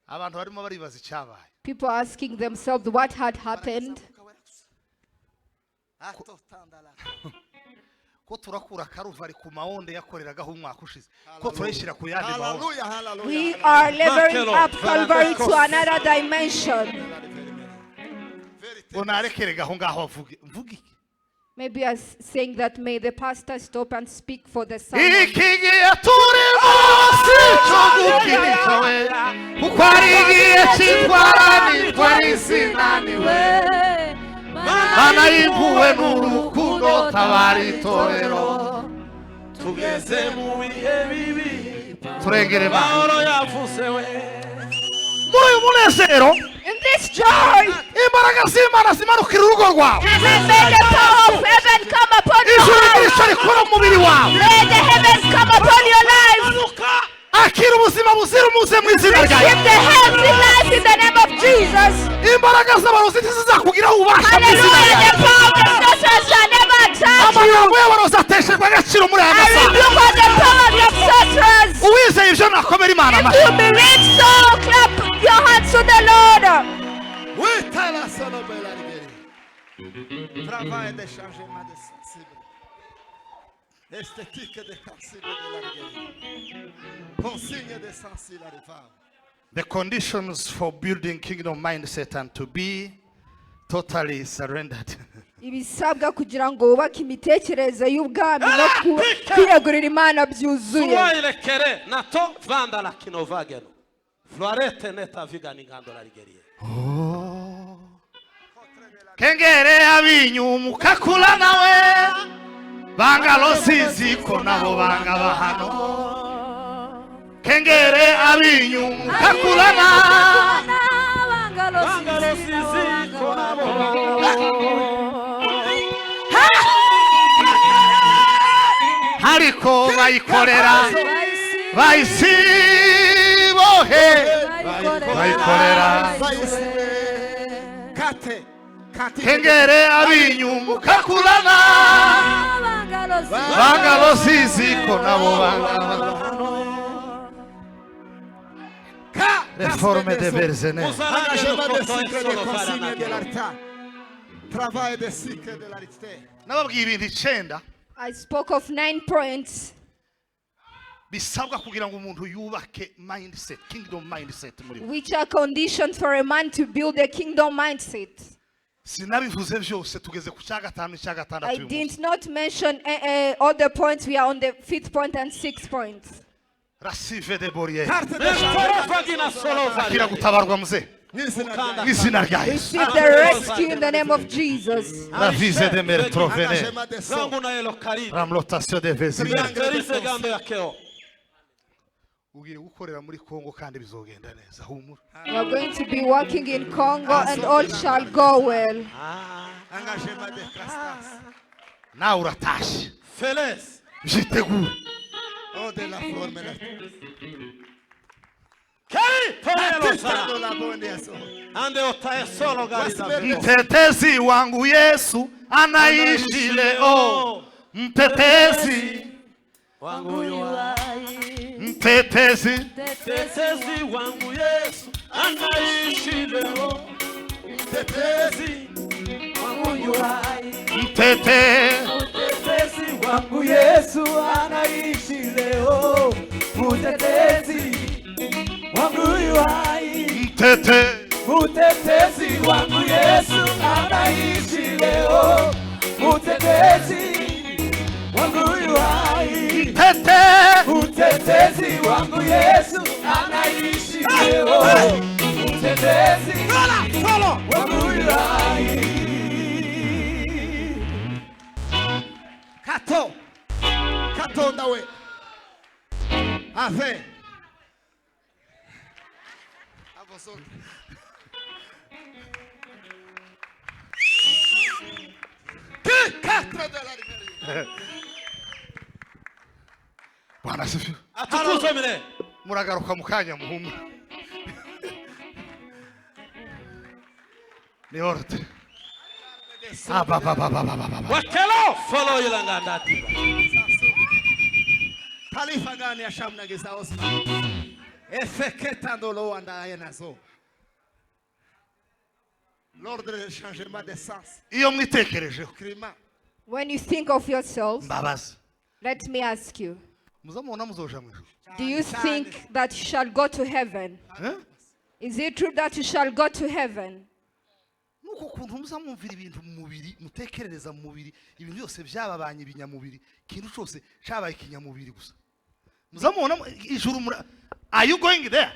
S1: Abantu barimo baribaza icyabaye.
S4: People asking themselves what had happened.
S1: Ko turakura karuvari ku maonde yakoreragaho umwaka ushize, ko turayishyira ku yandi maonde.
S5: Hallelujah, hallelujah.
S4: We are leveling up Calvary to another dimension.
S1: Ngo narekerega aho ngaho avuge mvuge iki?
S4: Maybe as saying that may the pastor stop and speak for the
S1: Iki
S4: sermon.
S1: gihe turimo sico gukinisha we kuko ari igihe cyitwara nitwara isinaniwe mana y'impuhwe n'urukundo tabara itorero
S3: tugeze mu bihe bibi
S1: turengere Imana
S3: Pawulo yavuze we
S1: muri uyu munezero
S4: In this joy,
S1: imbaraga z'Imana zimanukira urugo rwawe
S4: heaven, may the power of heaven come upon your
S1: ijuru
S4: house.
S1: ry'isha rikora mu mubiri wawe
S4: May the heavens come upon your life.
S1: akira ubuzima buzira umuze mu izina rya
S4: Receive the healthy life in the name of Jesus.
S1: imbaraga z'abarozi ntizizakugiraho ububasha mu izina
S4: Hallelujah.
S1: rya
S4: The power of sorcerers shall never attack you.
S1: amagambo y'abarozi ateshejwe agaciro muri aya
S4: I
S1: masaha
S4: rebuke all the power of sorcerers.
S1: uwizeye ibyo nakomera Imana
S4: If
S1: amashyi
S4: you believe so, clap your hands to the Lord.
S5: Witala solo bella rigeri. Travail de changement de sensible. Esthétique de sensible de la rigeri. Consigne de sensible à femme.
S1: the conditions for building kingdom mindset and to be totally surrendered
S4: ibisabwa kugira ngo wubake imitekerereze y'ubwami no kwiyegurira Imana byuzuye.
S3: Suwailekere nato vanda la kinovageno. Florete neta vigani ngando la rigerie.
S1: kengere abinyumuka kula nawe bangalo siziko nabo banga bahano kengere abinyumuka kula na
S3: Bangalo sisi konabo.
S1: hariko bayikorera bayisibohe bayikorera
S5: Kate. Kate.
S1: kengere abinyumuka kula na bangalo siziko nabo banga bahano Réforme de Berzene.
S5: Engagement de cycle de consigne de l'altar. Travail de cycle de l'arité.
S1: Nababwiye ibintu 9
S4: I spoke of 9 points
S1: bisabwa kugira ngo umuntu yubake mindset, kingdom mindset muri we.
S4: which are conditions for a man to build a kingdom mindset.
S1: Sinabivuze byose tugeze ku cya gatanu cya
S4: I
S1: gatandatu uyu
S4: did
S1: munsi.
S4: not mention all the points. We are on the 5th point and 6th point.
S1: Rasive de Borie.
S5: Carte de
S3: Mefora vagina solo
S1: Akira
S3: varia.
S1: gutabarwa muze. N'izina rya Yesu.
S4: Receive the rescue in the name of Jesus.
S1: Ravise de Mertrovene.
S5: Engagement de sang.
S3: Zangu na elo karibu.
S1: Ramlotation de Vezine.
S3: Yangerise gando ya keo.
S1: Ugiye gukorera muri Kongo kandi bizogenda neza. Humura.
S4: We are going to be working in Congo and all shall go well.
S5: Engagement de Castas.
S1: Nawe uratashe.
S3: Feles.
S1: Jitegure.
S5: Oh, de la forme.
S3: Kari torelo
S5: Testando
S3: sana.
S5: la bonne eso.
S3: Ande otae solo gari za viko.
S1: Mtetezi wangu Yesu anaishi leo. Mtetezi,
S3: Wangu yuai.
S1: mtetezi,
S3: Mtetezi wangu Yesu anaishi leo. Mtetezi wangu yuai.
S1: mtetezi.
S3: Mtetezi wangu Yesu anaishi leo. Mtetezi wangu yuai.
S1: Mtetezi,
S3: Mtetezi wangu Yesu anaishi leo. Mtetezi wangu yuai.
S1: mtetezi,
S3: Mtetezi wangu Yesu anaishi leo. Mtetezi wangu yuai.
S5: Kato. Kato ndawe. Ave. A vosotros. Que quatre de la rivière.
S1: Bwana asifiwe.
S3: Atukuzwe mire.
S1: Muragaruka mu kanya muhumure. Ni orte.
S3: Wakelo follow yilanga ndati.
S5: Talifa gani ya shamna gisa Osman. Efeketando lo andaye nazo. L'ordre de changement de sens.
S1: Iyo mwitekerejeho
S5: Climat.
S4: When you think of yourself,
S1: mbabazi
S4: let me ask you,
S1: muzamubona muzoja mu ijuru.
S4: do you think that you shall go to heaven?
S1: Eh?
S4: Is it true that you shall go to heaven?
S1: Nuko kuntu muzamumvira ibintu mu mubiri mutekerereza mu mubiri ibintu byose byababanye ibinyamubiri kintu cyose cyabaye ikinyamubiri gusa muzamubona ijuru are you going there?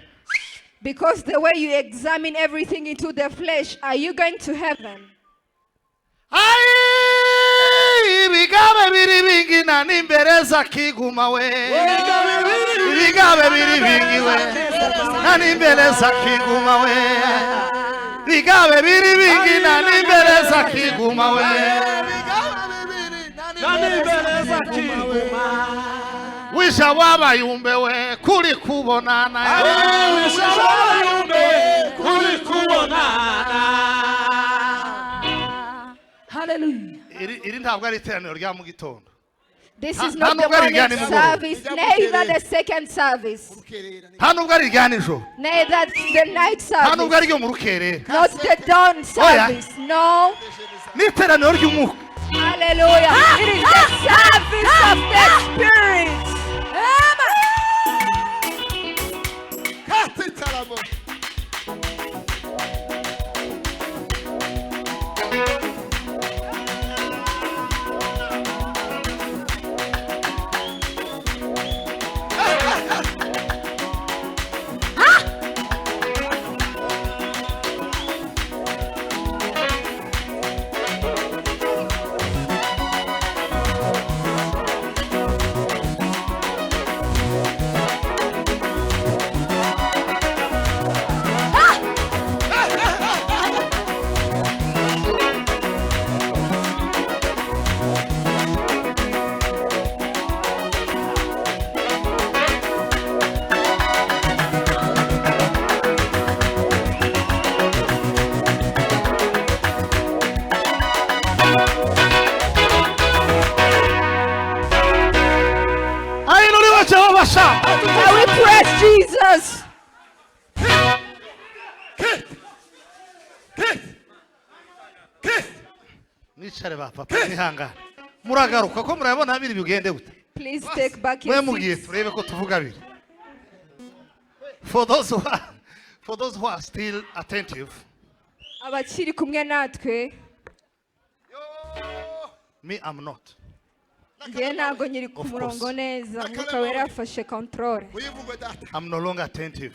S2: Because the way you examine everything into the flesh, are you going to heaven?
S1: Ai, ibigabe biri bingi na nimbere za kiguma we. Ibigabe biri bingi we. Na nimbere za kiguma we. Ibigabe biri bingi na nimbere za kiguma we.
S3: Na nimbere za kiguma.
S1: Wisha wabayumbe we kuri kubonana.
S3: Wisha wabayumbe we kuri kubonana.
S6: Hallelujah.
S1: Iri ntabwo ari iteraniro rya mu gitondo.
S2: This
S1: Ha-
S2: is not the
S1: ntabwo ari
S2: morning
S1: irya nimugoroba.
S2: service, neither the second service,
S1: Nta nubwo ari irya nijoro.
S2: neither the night
S1: Nta nubwo
S2: service,
S1: ari ryo mu rukerera.
S2: not the dawn service. No.
S1: Ni iteraniro ry'umwuka.
S2: Hallelujah. It is the service of the Spirit.
S5: Katitalamo.
S1: Ai nuriwe Jehova sha.
S2: Can we praise Jesus?
S1: Nicare ba papa nihangana. Muragaruka ko murabona biri bigende gute.
S2: Please take back
S1: Mwe
S2: your
S1: mugiye
S2: seats.
S1: turebe ko tuvuga biri. For those who are still attentive,
S2: Abakiri kumwe natwe,
S1: me I'm not.
S2: njye ntabwo nyiri ku
S1: Of
S2: murongo
S1: course.
S2: neza, Mwuka Wera yafashe control.
S5: Uyivugwe data.
S1: I'm no longer attentive.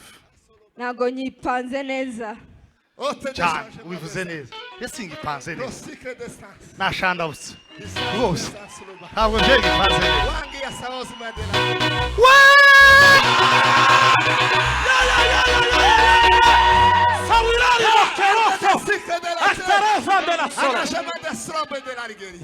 S2: Ntabwo nyipanze neza.
S5: Ote
S1: Cyane
S5: deshaje
S1: ubivuze neza. Ese ngipanze
S5: No
S1: neza.
S5: secret distance.
S1: Nashandabutse. Rwose.
S5: Distance luba.
S1: Ntabwo nje ngipanze neza.
S5: Wangi ya saozi madela.
S3: Sawirari mokeroso.
S5: Secret de la
S3: Estereza de la sola.
S5: Anashama de srobe de la rigeri.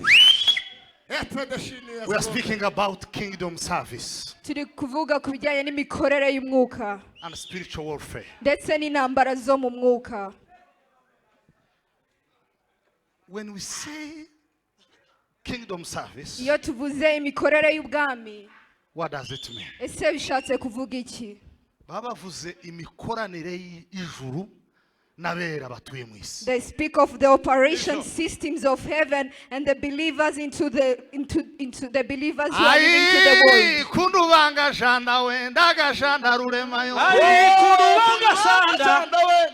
S5: Etre de shini ya
S1: We are
S5: saozi.
S1: speaking about kingdom service
S2: Turi kuvuga ku bijyanye n'imikorere y'umwuka
S1: and spiritual warfare.
S2: ndetse n'intambara zo mu mwuka.
S1: When we say kingdom service,
S2: Iyo tuvuze imikorere y'ubwami,
S1: what does it mean?
S2: ese bishatse kuvuga iki?
S1: Baba bavuze imikoranire y'ijuru n'abera batuye mu isi.
S2: They speak of the operation systems of heaven and the believers into the believers who are into the
S1: Ai
S2: world.
S1: kundubanga janda we ndagashanda ruremayo.
S3: Ai kudubanga sanda.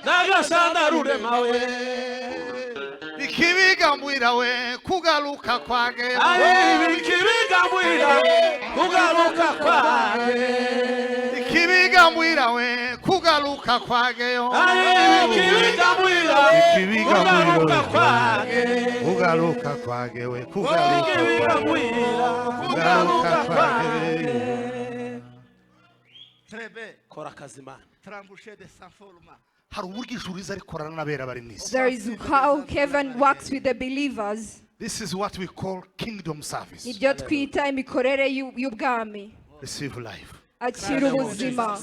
S3: Nagasanda rurema we.
S1: Ikibigambwira we kugaruka kwage.
S3: Ai bikibigambwira kugaruka kwage.
S1: Ikibigambwira we kugaruka kwage yo.
S3: Ai bikibigambwira kugaruka kwage.
S1: Kugaruka kwage we kugaruka
S3: Bikibigambwira kugaruka kwage.
S5: Trebe.
S3: Kora kazimana.
S5: Trambushe de sanfolma.
S1: hari uburyo ijuru riza rikorana n'abera bari mu isi.
S2: There is how heaven works with the believers.
S1: This is what we call kingdom service.
S2: Ibyo twita imikorere y'ubwami.
S1: Receive life.
S2: Akira ubuzima.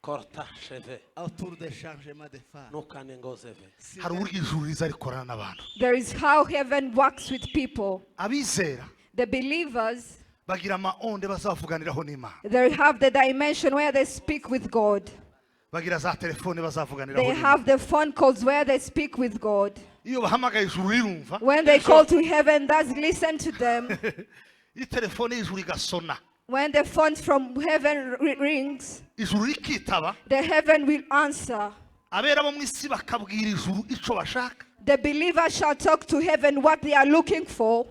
S3: Korta cheve.
S5: Autour de changement de phare.
S3: Nukane ngozeve.
S1: hari uburyo ijuru riza rikorana n'abantu.
S2: There is how heaven works with people.
S1: Abizera
S2: The believers,
S1: bagira amaonde bazavuganiraho n'Imana.
S2: they have the dimension where they speak with God.
S1: Bagira za telefone bazavuganiraho
S2: They
S1: n'Imana.
S2: have the phone calls where they speak with God.
S1: Iyo bahamagaye ijuru rirumva.
S2: When they call to heaven, does listen to them.
S1: Iyo telefone y'ijuru igasona.
S2: When the phone from heaven rings,
S1: Ijuru rikitaba.
S2: the heaven will answer.
S1: Abera bo mu isi bakabwira ijuru ico bashaka.
S2: The believer shall talk to heaven what they are looking for.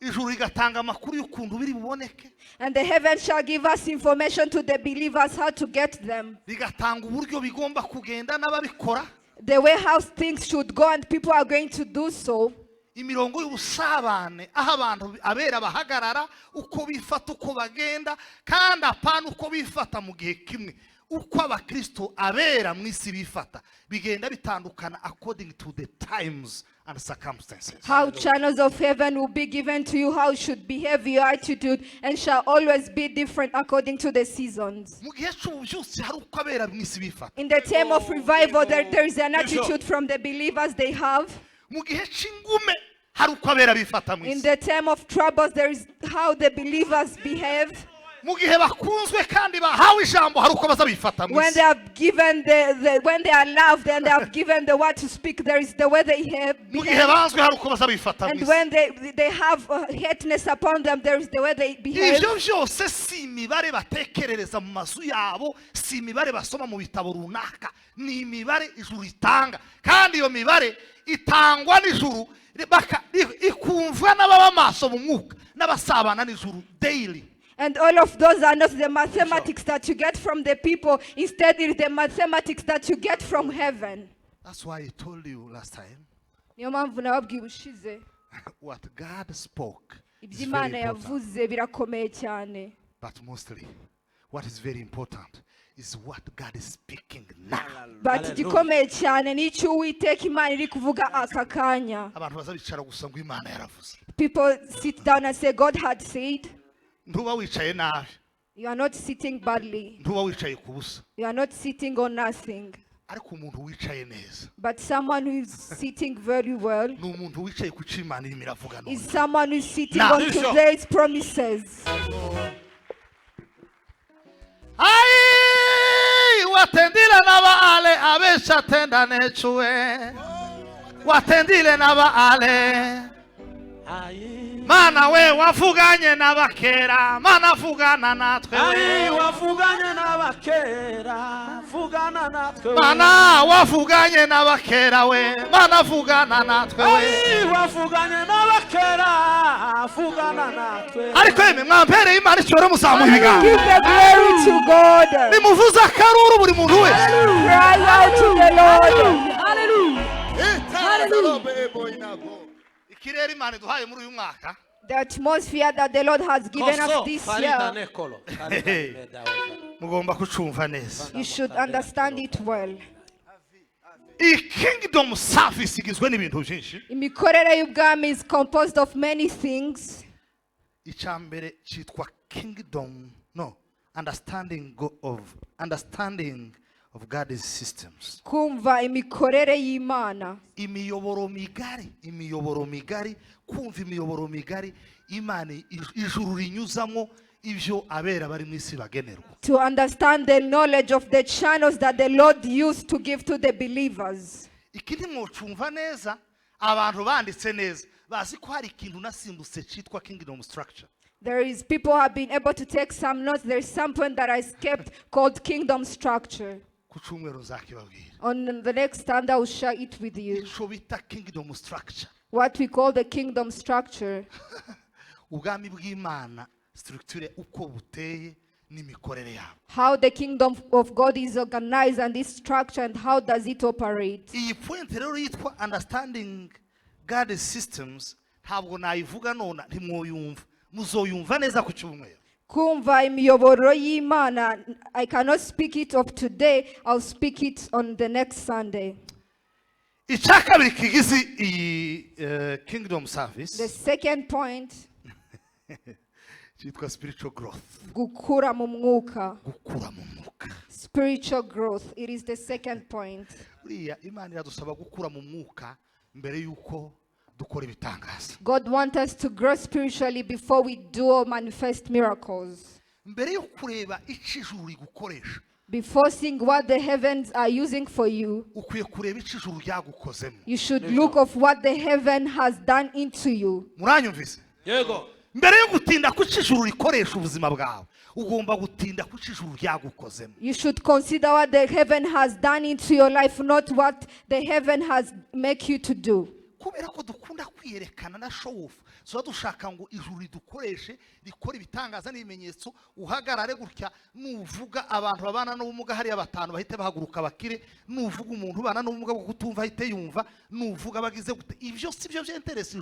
S1: ijuru rigatanga amakuru y'ukuntu biri buboneke,
S2: And the heaven shall give us information to the believers how to get them.
S1: rigatanga uburyo bigomba kugenda n'ababikora,
S2: The way how things should go and people are going to do so.
S1: imirongo y'ubusabane aho abantu abera bahagarara, uko bifata uko bagenda, kandi apana uko bifata mu gihe kimwe. Uko abakristo abera mu isi bifata bigenda bitandukana according to the times and circumstances.
S2: How channels of heaven will be given to you, how you should behave your attitude, and shall always be different according to the seasons.
S1: Mu gihe cy'ububyutse hari uko abera mu isi bifata,
S2: In the time of revival, there is an attitude from the believers they have.
S1: mu gihe cy'ingume hari uko abera bifata mu
S2: In
S1: isi,
S2: the time of troubles, there is how the believers behave.
S1: mu gihe bakunzwe kandi bahawe ijambo hari uko baza bifata mu
S2: When
S1: isi,
S2: they have given when they are loved and they have given the word to speak, there is the way they
S1: mu gihe
S2: behave.
S1: banzwe hari uko baza bifata mu
S2: And
S1: isi.
S2: when they have hateness upon them, there is the way they behave.
S1: Ibyo byose si imibare batekerereza mu mazu yabo, si imibare basoma mu bitabo runaka, ni imibare ijuru ritanga, kandi iyo mibare itangwa n'ijuru ikumvwa n'ababa maso mu mwuka n'abasabana n'ijuru daily.
S2: And all of those are not the mathematics that you get from the people. Instead, it is the mathematics that you get from heaven.
S1: That's why I told you last time
S2: Niyo mpamvu nababwiye ubushize
S1: what God spoke is
S2: ibyo
S1: very
S2: Imana
S1: important.
S2: yavuze birakomeye cyane.
S1: But mostly what is very important is what God is speaking now.
S2: But igikomeye cyane ni icyo Uwiteka Imana iri kuvuga aka kanya.
S1: Abantu bazabicara gusa ngo Imana yaravuze.
S2: People sit down and say God had said.
S1: Ntuba wicaye nabi,
S2: You are not sitting badly.
S1: ntuba wicaye ku busa,
S2: You are not sitting on nothing.
S1: ariko umuntu wicaye neza
S2: But someone who is sitting very well
S1: ni umuntu wicaye ku cyo Imana irimo iravuga none.
S2: is someone who is sitting
S1: Now.
S2: on today's promises.
S1: Ai, watendile na baale abesha tenda nechuwe, watendile na baale mana we wavuganye n'abakera, mana vugana natwe we.
S3: wavuganye n'abakera vugana natwe
S1: Mana wavuganye n'abakera we, mana vugana natwe we.
S3: wavuganye n'abakera vugana natwe
S1: Ariko yemwe mwampereye Imana icyoro muzamuha ibiganza,
S2: Give the glory to God.
S1: nimuvuze akaruru buri muntu wese.
S2: Cry out to the Lord.
S1: Ikirere Imana iduhaye muri uyu mwaka
S2: The atmosphere that the Lord has given us this year,
S1: mugomba kucumva neza.
S2: you should understand it well.
S1: Iyi kingdom service igizwe n'ibintu byinshi.
S2: Imikorere y'ubwami is composed of many things.
S1: Icyambere cyitwa kingdom, no, understanding of God's systems.
S2: Kumva imikorere y'Imana.
S1: Imiyoboro migari, kumva imiyoboro migari Imana ijuru rinyuzamo ibyo abera bari mu isi bagenerwa.
S2: To understand the knowledge of the channels that the Lord used to give to the believers.
S1: Iki ntimwocumva neza, abantu banditse neza bazi ko hari ikintu nasimbutse cyitwa kingdom structure.
S2: There is people who have been able to take some notes. There is some point that I skipped called kingdom structure.
S1: Ku cyumweru nzakibabwira.
S2: On the next time I will share it with you.
S1: Icyo bita kingdom structure.
S2: What we call the kingdom structure.
S1: Ubwami bw'Imana structure uko buteye n'imikorere yabo.
S2: How the kingdom of God is organized and this structure and how does it operate.
S1: Iyi point rero yitwa understanding God's systems ntabwo nayivuga none ntimwoyumva, muzoyumva neza ku cyumweru.
S2: Kumva imiyoboro y'Imana, I cannot speak it of today. I'll speak it on the next Sunday.
S1: Icya kabiri kigize iyi kingdom service
S2: The second point,
S1: cyitwa spiritual growth.
S2: gukura mu mwuka.
S1: Gukura mu mwuka.
S2: Spiritual growth. It is the second point.
S1: Buriya Imana iradusaba gukura mu mwuka mbere yuko dukora ibitangaza.
S2: God wants us to grow spiritually before we do or manifest miracles.
S1: Mbere yo kureba icyo ijuru rigukoresha,
S2: Before seeing what the heavens are using for you,
S1: ukwiye kureba icyo ijuru ryagukozemo.
S2: you should look of what the heaven has done into you.
S1: Muranyumvise?
S3: yego
S1: Mbere yo gutinda ku cyo ijuru rikoresha ubuzima bwawe, ugomba gutinda ku cyo ijuru ryagukozemo.
S2: You should consider what the heaven has done into your life, not what the heaven has make you to do.
S1: kubera ko dukunda kwiyerekana na show off so dushaka ngo ijuru ridukoreshe rikora ibitangaza n'ibimenyetso uhagarare gutya nuvuga abantu babana n'ubumuga hari abatanu bahite bahaguruka bakire nuvuga umuntu ubana n'ubumuga bwo kutumva ahite yumva nuvuga bagize gute ivyo sivyo byo interesse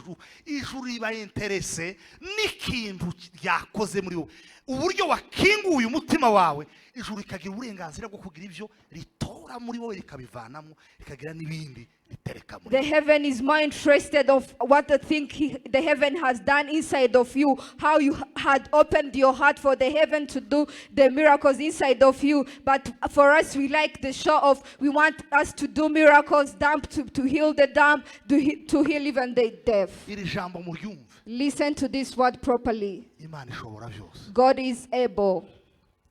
S1: ijuru riba interesse n'ikintu yakoze muri wowe uburyo wakinguye umutima wawe ijuru rikagira uburenganzira bwo kugira ivyo ritora muri wowe rikabivanamo rikagira n'ibindi ritereka muri
S4: The heaven is more interested of what the heaven has done inside of you, how you had opened your heart for the heaven to do the miracles inside of you. But for us, we like the show of, we want us to do miracles, to heal the dumb, to heal even the deaf.
S1: iri jambo muryumve
S4: Listen to this word properly.
S1: Imana ishobora byose
S4: God is able.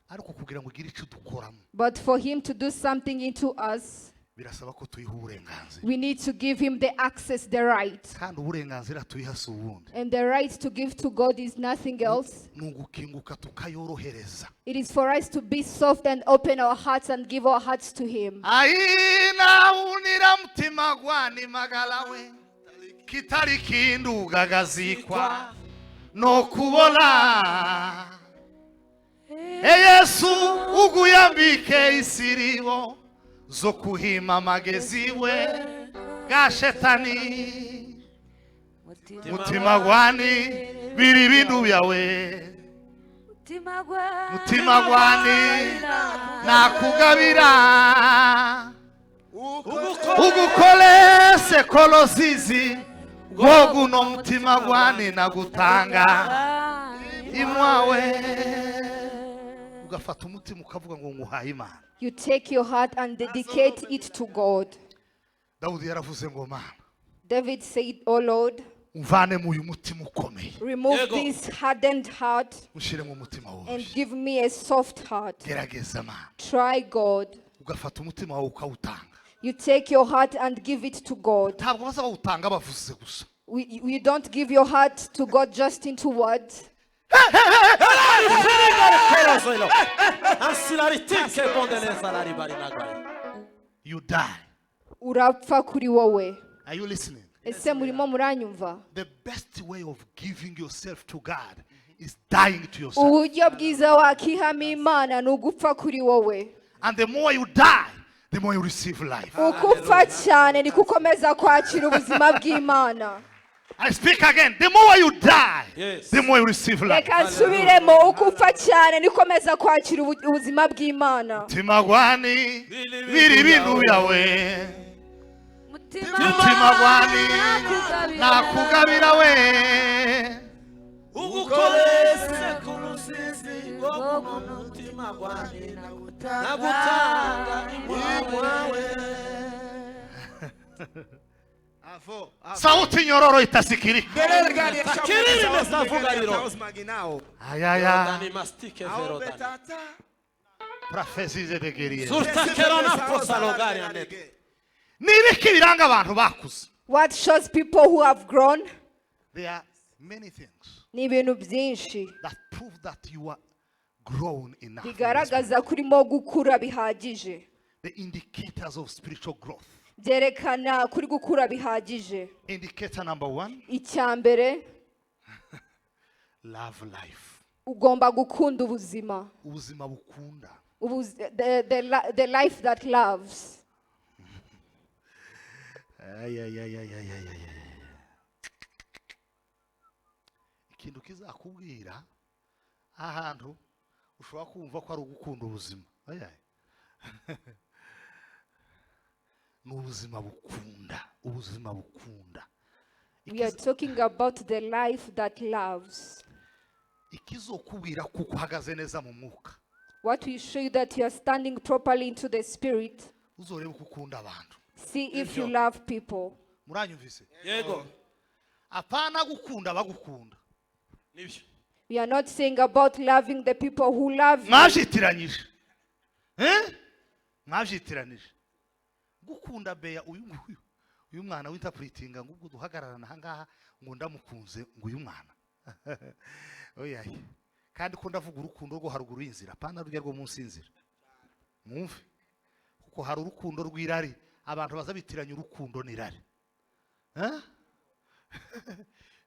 S1: ariko kugira ngo ugire icyo dukoramo
S4: But for him to do something into us,
S1: birasaba ko tuyiha uburenganzira
S4: we need to give him the access, the right.
S1: kandi uburenganzira tuyiha si ubundi
S4: And the right to give to God is nothing else.
S1: ni ugukinguka tukayorohereza
S4: It is for us to be soft and open our hearts and give our hearts to him.
S1: aina unira mtima gwani magalawe kitari kindugagazikwa no kubona Yesu uguyambike isiribo zo kuhima amagezi we ga shetani mutima gwani biri bindu byawe mutima gwani nakugabira ugukolese kolozizi woguno mutima gwani nagutanga imwawe ugafata umutima ukavuga ngo nguhaye Imana.
S4: You take your heart and dedicate it to God.
S1: Dawudi yaravuze ngo Mana
S4: David said, "Oh Lord,
S1: umvane mu uyu mutima ukomeye
S4: remove
S3: Yego.
S4: this hardened heart
S1: ushire mu mutima
S4: and
S1: woroshye
S4: give me a soft heart."
S1: gerageza Mana
S4: Try God.
S1: ugafata umutima wawe ukawutanga
S4: You take your heart and give it to God.
S1: ntabwo baza bawutanga bavuze gusa
S4: You don't give your heart to God just into words.
S1: you die.
S4: Urapfa kuri wowe.
S1: Are you listening?
S4: Ese murimo muranyumva?
S1: The best way of giving yourself to God is dying to yourself.
S4: Uburyo bwiza wakihama Imana ni ugupfa kuri wowe.
S1: And the more you die, the more you receive life.
S4: Uko upfa cyane ni gukomeza kwakira ubuzima bw'Imana.
S1: I speak again. The more you die,
S3: Yes.
S1: the more you receive life.
S4: Reka nsubiremo, uko upfa cyane ni gukomeza kwakira ubuzima bw'Imana.
S1: Mutima gwani biri bintu byawe mutima gwani nakugabira we
S3: ugukolese kulusizi wogu mutima gwani nagutanga imwawe
S1: sauti nyororo itasikirika
S3: Kiriri mesavuga riro
S1: ayaya
S3: Dani mastike verodani
S1: profesize de guerrier
S3: Surtakero na posalogari anete
S1: nibiki biranga abantu bakuze.
S4: What shows people who have grown?
S1: There are many things
S4: Ni ibintu byinshi
S1: that prove that you are grown enough.
S4: bigaragaza ko urimo gukura bihagije.
S1: The indicators of spiritual growth.
S4: Byerekana kuri gukura bihagije.
S1: Indicator number 1,
S4: Icya mbere,
S1: love life.
S4: ugomba gukunda ubuzima.
S1: Ubuzima bukunda.
S4: The life that loves.
S1: Ikintu kizakubwira ahantu ushobora kumva ko ari ugukunda ubuzima. Ni ubuzima bukunda, ubuzima bukunda.
S4: We are talking about the life that loves.
S1: Ikizokubwira kuko uhagaze neza mu mwuka.
S4: What will show you that you are standing properly into the spirit?
S1: Uzoreba uko ukunda abantu.
S4: See if you love people.
S1: Muranyumvise?
S3: Yego
S1: Apana gukunda bagukunda.
S3: Nibyo
S4: We are not saying about loving the people who love you.
S1: Mwavyitiranyije. Mwavyitiranyije. Gukunda beya uyu mwana winterpretinga ngo duhagararana hangaha ngo ndamukunze ngo uyu mwana. Oya. Kandi ko ndavuga urukundo rwo haruguru y'inzira, apana rujya rwo munsi y'inzira. Mwumve. Kuko hari urukundo rw'irari, abantu bazabitiranya urukundo n'irari.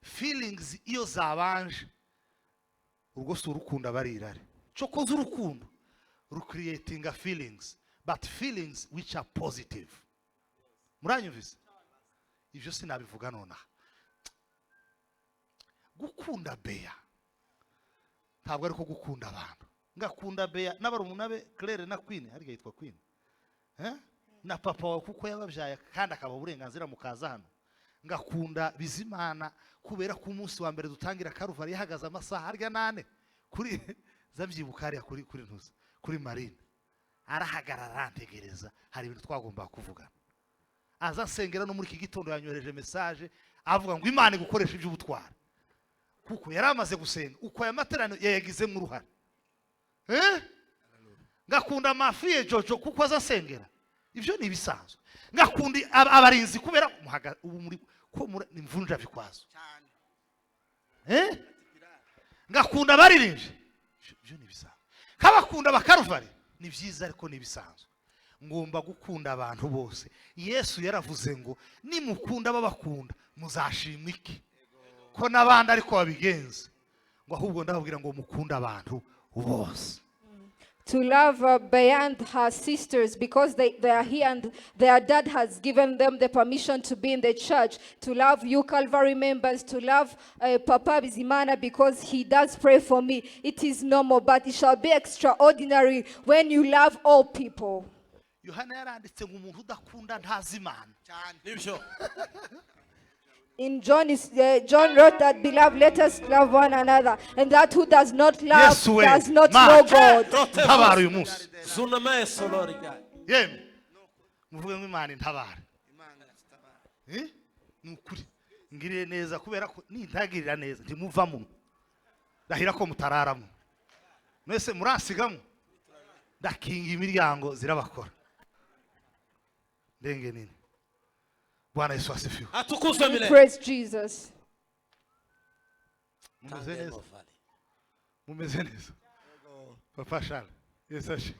S1: feelings iyo zabanje urwo si urukundo abarirare cyo koza urukundo recreating feelings but feelings which are positive. Muranyumvise ivyo sinabivuga nonaha. Gukunda Beya ntabwo ariko gukunda abantu. Ngakunda Beya n'abarumunabe Claire na Queen, hari yitwa Queen na papa wa kuko yababyaye kandi akaba uburenganzira mukaza hano. Ngakunda Bizimana kubera ku munsi wa mbere dutangira Karuvari yahagaze amasaha harya 8 kuri zabyibuka hariya kuri ntuza kuri Marine arahagarara arantegereza. Hari ibintu twagomba kuvuga. Aza sengera no muri iki gitondo yanyoreje message avuga ngo Imana igukoresha iby'ubutwara kuko yaramaze gusenga uko yamaterano yayagize mu ruhara. Ngakunda Mafiye Jojo kuko aza sengera. Ibyo ni bisanzwe. Ngakundi abarinzi kubera ubu muri ko ni mvunja vikwazo cyane. Ngakunda baririnje. Ibyo ni bisanzwe. Kabakunda bakaruvari ni byiza ariko ni bisanzwe. Ngomba gukunda abantu bose. Yesu yaravuze ngo nimukunda babakunda muzashimwa iki ko nabandi ariko babigenza ngo ahubwo ndababwira ngo mukunda abantu bose.
S4: To love beyond her sisters because they are here and their dad has given them the permission to be in the church. To love you Calvary members, to love Papa Bizimana because he does pray for me. It is normal, but it shall be extraordinary when you love all people.
S1: Yohana yaranditse ngo umuntu udakunda ntazimana cyane.
S3: Nibyo.
S4: In John wrote that, beloved, let us love one another, and that who does not love does not know God.
S1: Ntabara uyu munsi.
S3: Zunama soloriga.
S1: Yemwe. Muvuge ngo Imana intabara. Nukuri. Ngiriye neza kubera ko nintagirira neza ntimuvamo. Ndahira ko mutararamo. Mwese muransigamo. Ndakinga imiryango zirabakora. Ndenge nini. Bwana Yesu asifiwe.
S3: Atukuzwe milele.
S4: Praise Jesus.
S1: Mumeze neza. Papa Charles. Yes ashi.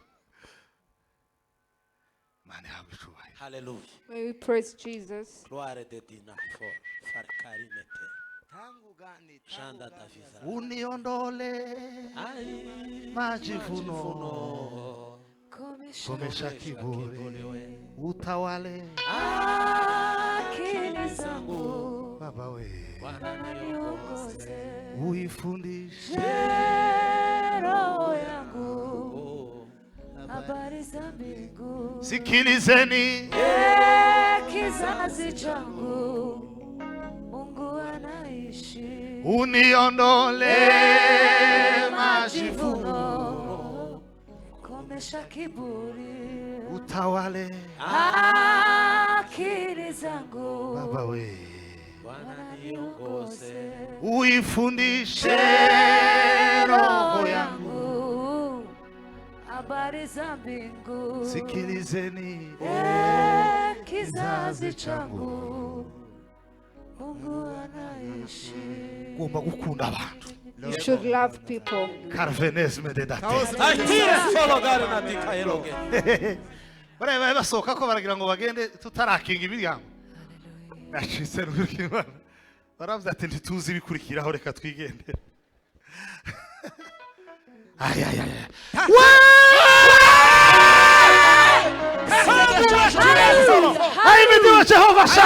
S1: Mane habichubai.
S3: Hallelujah.
S4: May we praise Jesus.
S3: Gloire de Dina for Farkarimete. Shanda Daviza.
S1: Uniondole majivuno. Komesha kiburi. Utawale.
S6: Akili zangu
S1: Baba we.
S6: niongoze,
S1: Uifundishe
S6: roho yangu habari za mbingu.
S1: Sikilizeni
S6: Kizazi changu Mungu anaishi.
S1: uniondole majivuno
S6: Komesha kiburi,
S1: utawale
S6: akili zangu
S1: Baba we
S6: niongoze,
S1: uifundishe roho yangu
S6: habari za mbingu.
S1: sikilizeni
S6: Kizazi changu Mungu anaishi.
S1: ngomba gukunda abantu
S4: You should love people.
S1: Carvenesme de date
S3: Aitire solo gari na dikayeloge.
S1: bareba basohoka ko baragira ngo bagende tutarakinga imiryango nacitse n'urukimana baravuze ati ntituzi ibikurikiraho reka twigendere. Ay ay ay ay imitima Jehova sha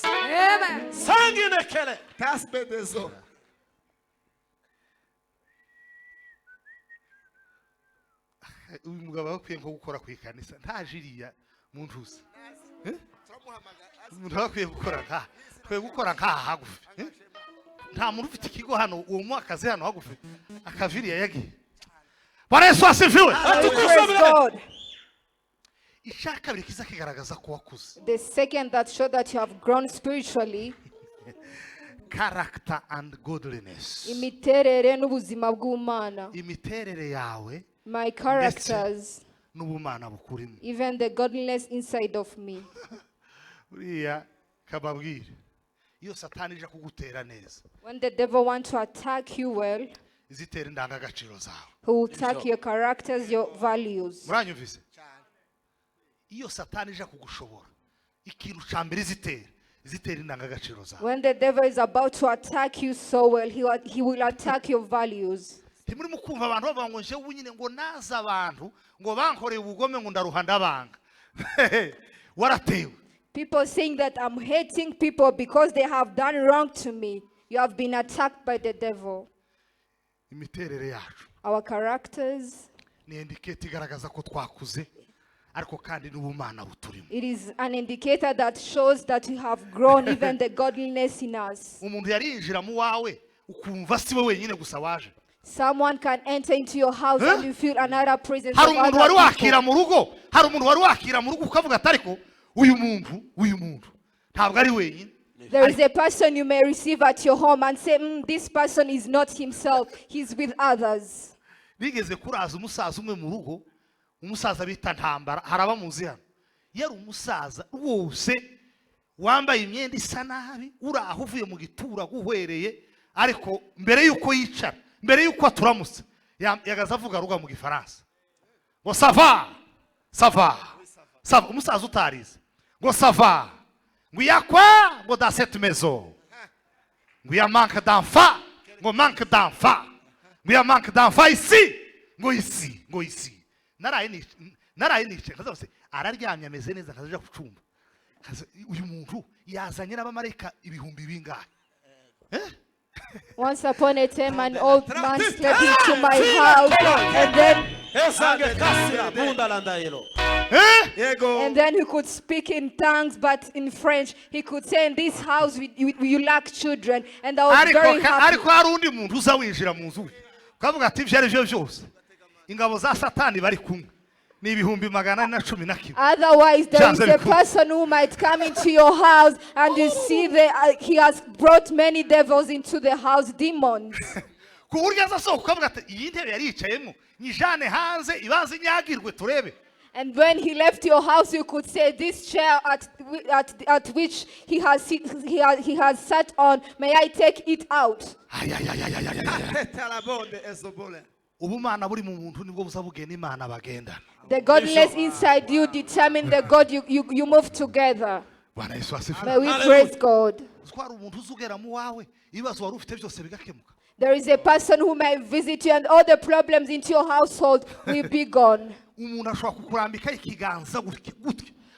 S6: Amen.
S3: Sangine kele.
S5: Tasbedezo.
S1: uyu mugabo bakwiye nko gukora ku ikanisa ntajiriya mu ntuza umuntu bakwiye gukora nka twe gukora nka hagufi nta muntu ufite ikigo hano uwo mwakazi hano hagufi akaviriya yagiye. Bwana Yesu asifiwe.
S4: Praise God.
S1: Ishaka biri kiza kigaragaza ko wakuze.
S4: The second that show that you have grown spiritually,
S1: Character and godliness.
S4: imiterere n'ubuzima bw'Imana.
S1: Imiterere yawe
S4: My characters,
S1: n'ubumana bukurimo.
S4: even the godliness inside of me.
S1: Uriya kababwire iyo satani ije kugutera neza
S4: When the devil wants to attack you well,
S1: izitera indangagaciro zawe.
S4: he will attack your characters, your values.
S1: Muranyumvise iyo satani ije kugushobora ikintu ca mbere zitera indangagaciro zawe.
S4: When the devil is about to attack you so well, he will attack your values.
S1: Ntimuri mukumva abantu bavuga ngo nje wunyine ngo naza abantu ngo bankoreye ubugome ngo ndaruha ndabanga. Waratewe.
S4: People saying that I'm hating people because they have done wrong to me. You have been attacked by the devil.
S1: Imiterere yacu
S4: Our characters,
S1: ni indicate igaragaza ko twakuze ariko kandi n'ubumana buturimo.
S4: it is an indicator that shows that we have grown, even the godliness in us.
S1: Umuntu yarinjira mu wawe ukumva siwe wenyine gusa waje.
S4: Someone can enter into your house and you feel another presence
S1: Hari
S4: of
S1: umuntu wari
S4: other
S1: wakira
S4: people.
S1: mu rugo, hari umuntu wari wakira mu rugo ukavuga ati ariko uyu muntu ntabwo ari wenyine.
S4: There is a person you may receive at your home and say, this person is not himself, he's with others.
S1: Bigeze kuraza umusaza umwe mu rugo, umusaza bita Ntambara, haraba muzi hano. Yari umusaza wose wambaye imyenda isa nabi, uraho uvuye mu gitura guhwereye, ariko mbere yuko yicara, mbere yuko aturamutse, yagaza avuga ruga mu Gifaransa. Ngo sava, umusaza utarize. Ngo sava. Ngo yakwa, ngo dans cette maison. Ngo ya manque d'enfants, ngo manque d'enfants. Ngo ya manque d'enfants ici. Ngo ici. Naraye nice kaza araryamye ameze neza kaza kucumba. Uyu muntu yazanye n'abamareka ibihumbi bingahe?
S4: Once upon a time, an old man slept into my house, and then
S3: Esange kasira bunda landayelo.
S4: and then he could speak in tongues, but in French, he could say, in this house, you lack children. And I was very happy.
S1: Ariko hari undi muntu uza winjira mu nzu. Kavuga ati byari byo byose. Ingabo za Satani bari kumwe. Ni ibihumbi 411.
S4: Otherwise, there is a person who might come into your house and you see he has brought many devils into the house, demons.
S1: Ku buryo azasohoka ukavuga ati iyi ntebe yari yicayemo nyijane hanze ibanze inyagirwe turebe.
S4: And when he left your house, you could say, this chair at which he has sat on, may I take it out?
S1: Ubumana buri mu muntu nibwo buzabugena Imana bagenda.
S4: The godliness inside you determine the God you move together.
S1: Bwana Yesu asifiwe.
S4: May we praise God.
S1: Twari umuntu uzugera mu wawe ibibazo wari ufite byose bigakemuka.
S4: There is a person who may visit you and all the problems into your household will be gone.
S1: Umuntu ashobora kukurambika ikiganza gutya.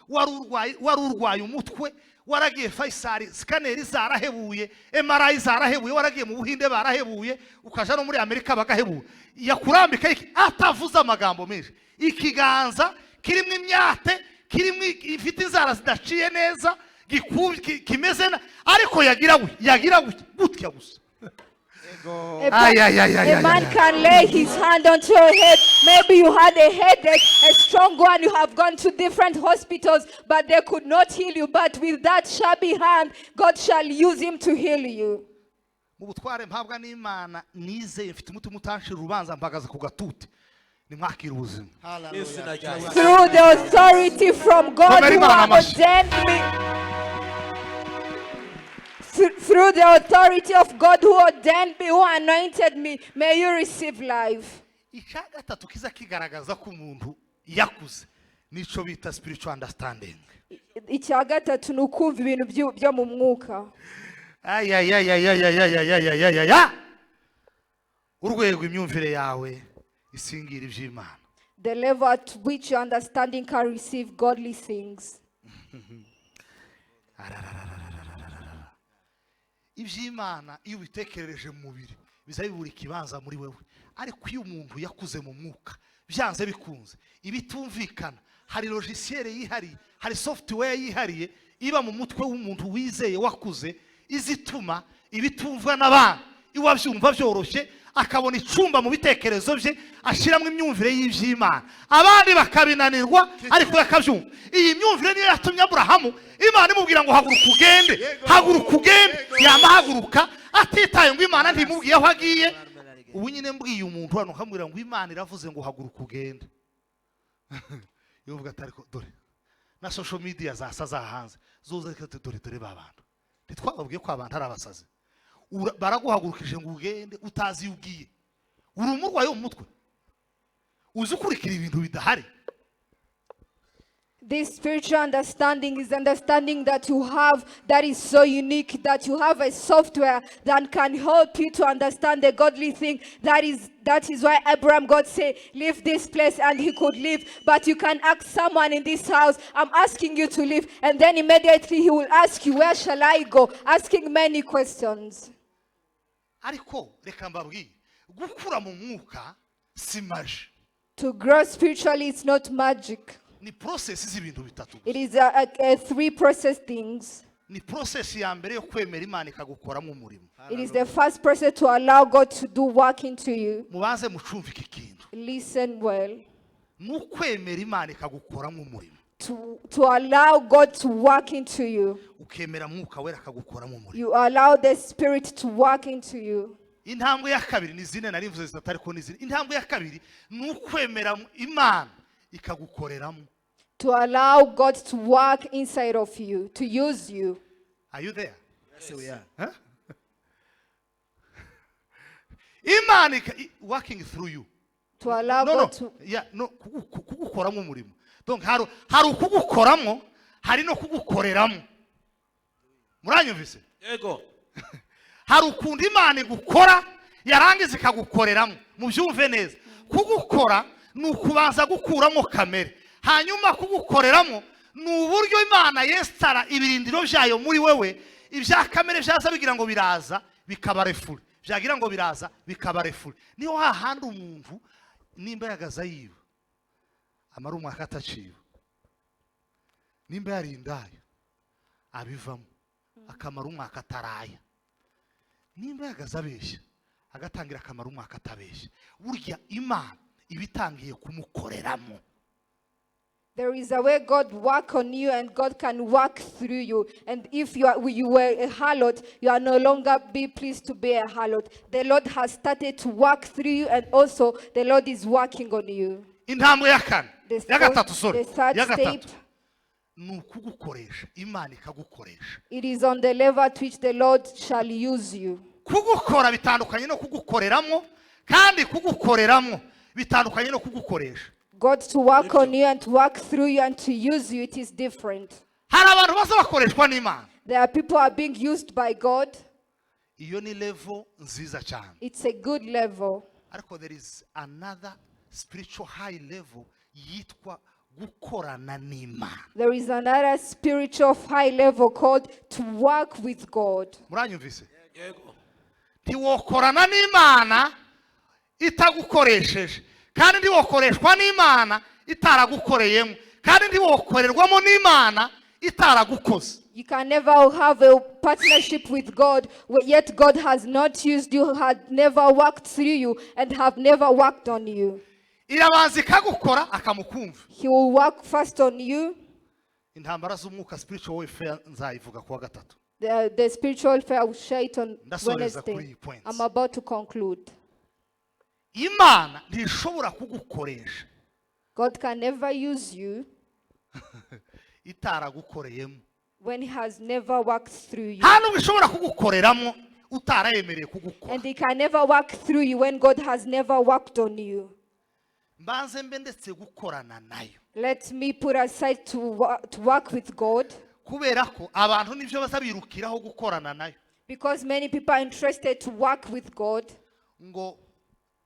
S1: Wari urwaye umutwe, waragiye Faisal, scanner zarahebuye, MRI zarahebuye, waragiye mu Buhinde barahebuye, ukaja no muri Amerika bagahebuye. Yakurambika atavuza amagambo menshi. Ikiganza kirimo imyate, kirimo ifite inzara zidaciye neza, kimeze ariko yagira gutya gusa.
S4: A man can lay his hand onto your head. Maybe you had a headache, a strong one. You have gone to different hospitals, but they could not heal you. But with that shabby hand, God shall use him to heal you.
S1: Ubutware mpabwa n'Imana nizeye mfite umutima utanshira urubanza mpagaze ku gatute. Nimwakira ubuzima.
S4: Through the authority from God who ordained me. Through the authority of God who ordained me, who anointed me, may you receive life.
S1: Icya gatatu kiza kigaragaza ko umuntu yakuze nico bita spiritual understanding.
S4: Icya gatatu ni ukumva ibintu byo mu mwuka.
S1: Urwego imyumvire yawe isingira iby'Imana.
S4: The level at which your understanding can receive godly things.
S1: Iby'Imana iyo ubitekerereje mu mubiri biza bibura ikibanza muri wewe, ariko iyo umuntu yakuze mu mwuka byanze bikunze ibitumvikana, hari logiciel yihariye, hari software yihariye iba mu mutwe w'umuntu wizeye wakuze izituma ibitumvwa n'abantu iwabyumva byoroshye, akabona icumba mu bitekerezo bye ashiramo imyumvire y'iby'Imana, abandi bakabinanirwa ariko yakabyumva. Iyi myumvire niyo yatumye Aburahamu Imana imubwira ngo haguruka ugende, yamahaguruka atitaye ngo Imana ntimubwiye aho agiye. Ubu nyine mbwiye umuntu hano kamubwira ngo Imana iravuze ngo haguruka ugende. Yovuga ati ariko dore na social media zasaza hanze zoze dore babantu ntitwababwiye ko abantu ari abasazi, baraguhagurukije ngo ugende utazi ugiye, uri umurwayi wo mu mutwe uzi ukurikira ibintu bidahari.
S4: This spiritual understanding is understanding that you have that is so unique, that you have a software that can help you to understand the godly thing. That is why Abraham, God said, leave this place, and he could leave. But you can ask someone in this house, I'm asking you to leave. And then immediately he will ask you, where shall I go? Asking many questions.
S1: ariko reka mbabwire gukura mu mwuka si maji.
S4: To grow spiritually, it's not magic.
S1: Ni process z'ibintu bitatu.
S4: It is a three process things.
S1: Ni process ya mbere yo kwemera Imana ikagukoramo umurimo.
S4: It is the first process to allow God to do work into you.
S1: Mubanze mucumve iki kintu.
S4: Listen well.
S1: Ni ukwemera Imana ikagukoramo umurimo.
S4: To allow God to work into you.
S1: Ukemera mwuka wera akagukoramo umurimo.
S4: You allow the Spirit to work into you.
S1: Intambwe ya kabiri ni zine nari mvuze zitatari ko ni zine. Intambwe ya kabiri ni ukwemera Imana ikagukoreramo.
S4: To allow God to work inside of you, to use you.
S1: Are you there?
S5: Yes, we are.
S1: Huh? Imana working through you.
S4: To allow
S1: No,
S4: God to...
S1: yeah, no, kugukoramo umurimo. Donc hari ukugukoramo, hari no kugukoreramo. Muranyumvise?
S3: Yego.
S1: Hari ukundi Imana igukora yarangiza ikagukoreramo. Mubyumve neza. Kugukora ni ukubanza gukuramo kamere. Hanyuma kugukoreramo ni uburyo Imana yesitara ibirindiro byayo muri wewe, ibya kamere byaza bigira ngo biraza bikabarefura. Byagira ngo biraza bikabarefura. Niyo hahandi umuntu nimba yagaza yiba amara umwaka ataciwe, nimba yarindaye abivamo akamara umwaka ataraya, nimba yagaza abeshya agatangira akamara umwaka atabeshya. Burya Imana ibitangiye kumukoreramo.
S4: There is a way God work on you, and God can work through you. And if you were a harlot, you are no longer be pleased to be a harlot. The Lord has started to work through you, and also the Lord is working on you.
S1: Intambwe ya kane ya gatatu,
S4: The third
S1: ya
S4: step,
S1: gatatu ni ukugukoresha. Imana ikagukoresha.
S4: it is on the level at which the Lord shall use you.
S1: Kugukora bitandukanye no kugukoreramo, kandi kugukoreramo bitandukanye no kugukoresha.
S4: God to work on you and to work through you and to use you, it is different.
S1: Hari abantu baza bakoreshwa n'Imana.
S4: There are people who are being used by God.
S1: Iyo ni level nziza cyane.
S4: It's a good level.
S1: Ariko there is another spiritual high level yitwa gukorana n'Imana.
S4: There is another spiritual high level called to work with God.
S1: Muranyumvise?
S3: Yego.
S1: Ntiwokorana n'Imana itagukoresheje, kandi ntiwokoreshwa n'Imana itaragukoreyemo, kandi ntiwokorerwamo n'Imana itaragukoze.
S4: You can never have a partnership with God, yet God has not used you, had never worked through you, and have never worked on you.
S1: Irabanza ikagukora akamukumva.
S4: He will work first on you.
S1: Intambara z'umwuka spiritual warfare nzayivuga kuwa gatatu.
S4: The spiritual fair will share it on
S1: Ndasoreza kuri iyi
S4: Wednesday.
S1: points.
S4: I'm about to conclude.
S1: Imana ntishobora kugukoresha
S4: God can never use you
S1: itaragukoreyemo.
S4: when He has never worked through you.
S1: Nta nubwo ishobora kugukoreramo utarayemereye kugukora.
S4: And He can never work through you when God has never worked on you.
S1: Mbanze mbe ndetse gukorana nayo.
S4: Let me put aside to work with God,
S1: Kubera ko abantu nivyo bazabirukiraho gukorana nayo.
S4: because many people are interested to work with God
S1: Ngo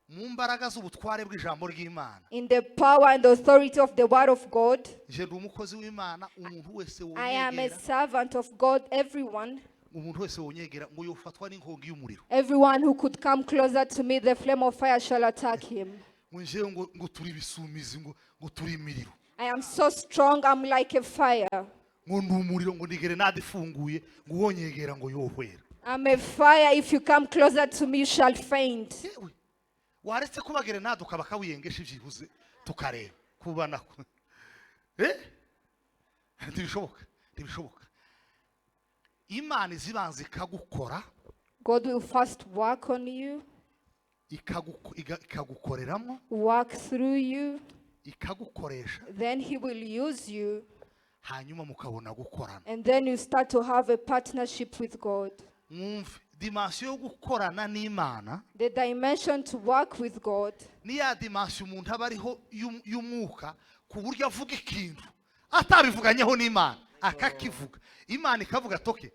S1: mu mbaraga z'ubutware bw'ijambo ry'Imana.
S4: in the power and authority of the word of God.
S1: Je ndi umukozi w'Imana, umuntu wese
S4: I am a
S1: wonyegera,
S4: servant of God.
S1: umuntu wese wonyegera ngo yofatwa n'inkongi y'umuriro.
S4: Everyone who could come closer to me, the flame of fire shall attack him.
S1: Ngo turi bisumizi, ngo turi imiriro.
S4: I am so strong, I'm like a fire.
S1: Ngo ndi umuriro, ngo ndi grenade ifunguye, ngo wonyegera ngo yohwera.
S4: I'm a fire. If you come closer to me, you shall faint.
S1: Yewe waretse kuba grenade ukaba kawiyengesha ibyibuze tukareba kubana. Ntibishoboka. Imana izibanza ikagukora,
S4: God will first work on you,
S1: ikagukoreramo,
S4: work through you,
S1: ikagukoresha,
S4: then He will use you,
S1: hanyuma mukabona gukorana.
S4: and then you start to have a partnership with God.
S1: Mwumve dimension yo gukorana n'Imana
S4: The dimension to work with God
S1: ni ya dimension umuntu aba ariho y'umwuka, ku buryo avuga ikintu atabivuganyeho n'Imana akakivuga, Imana ikavuga toke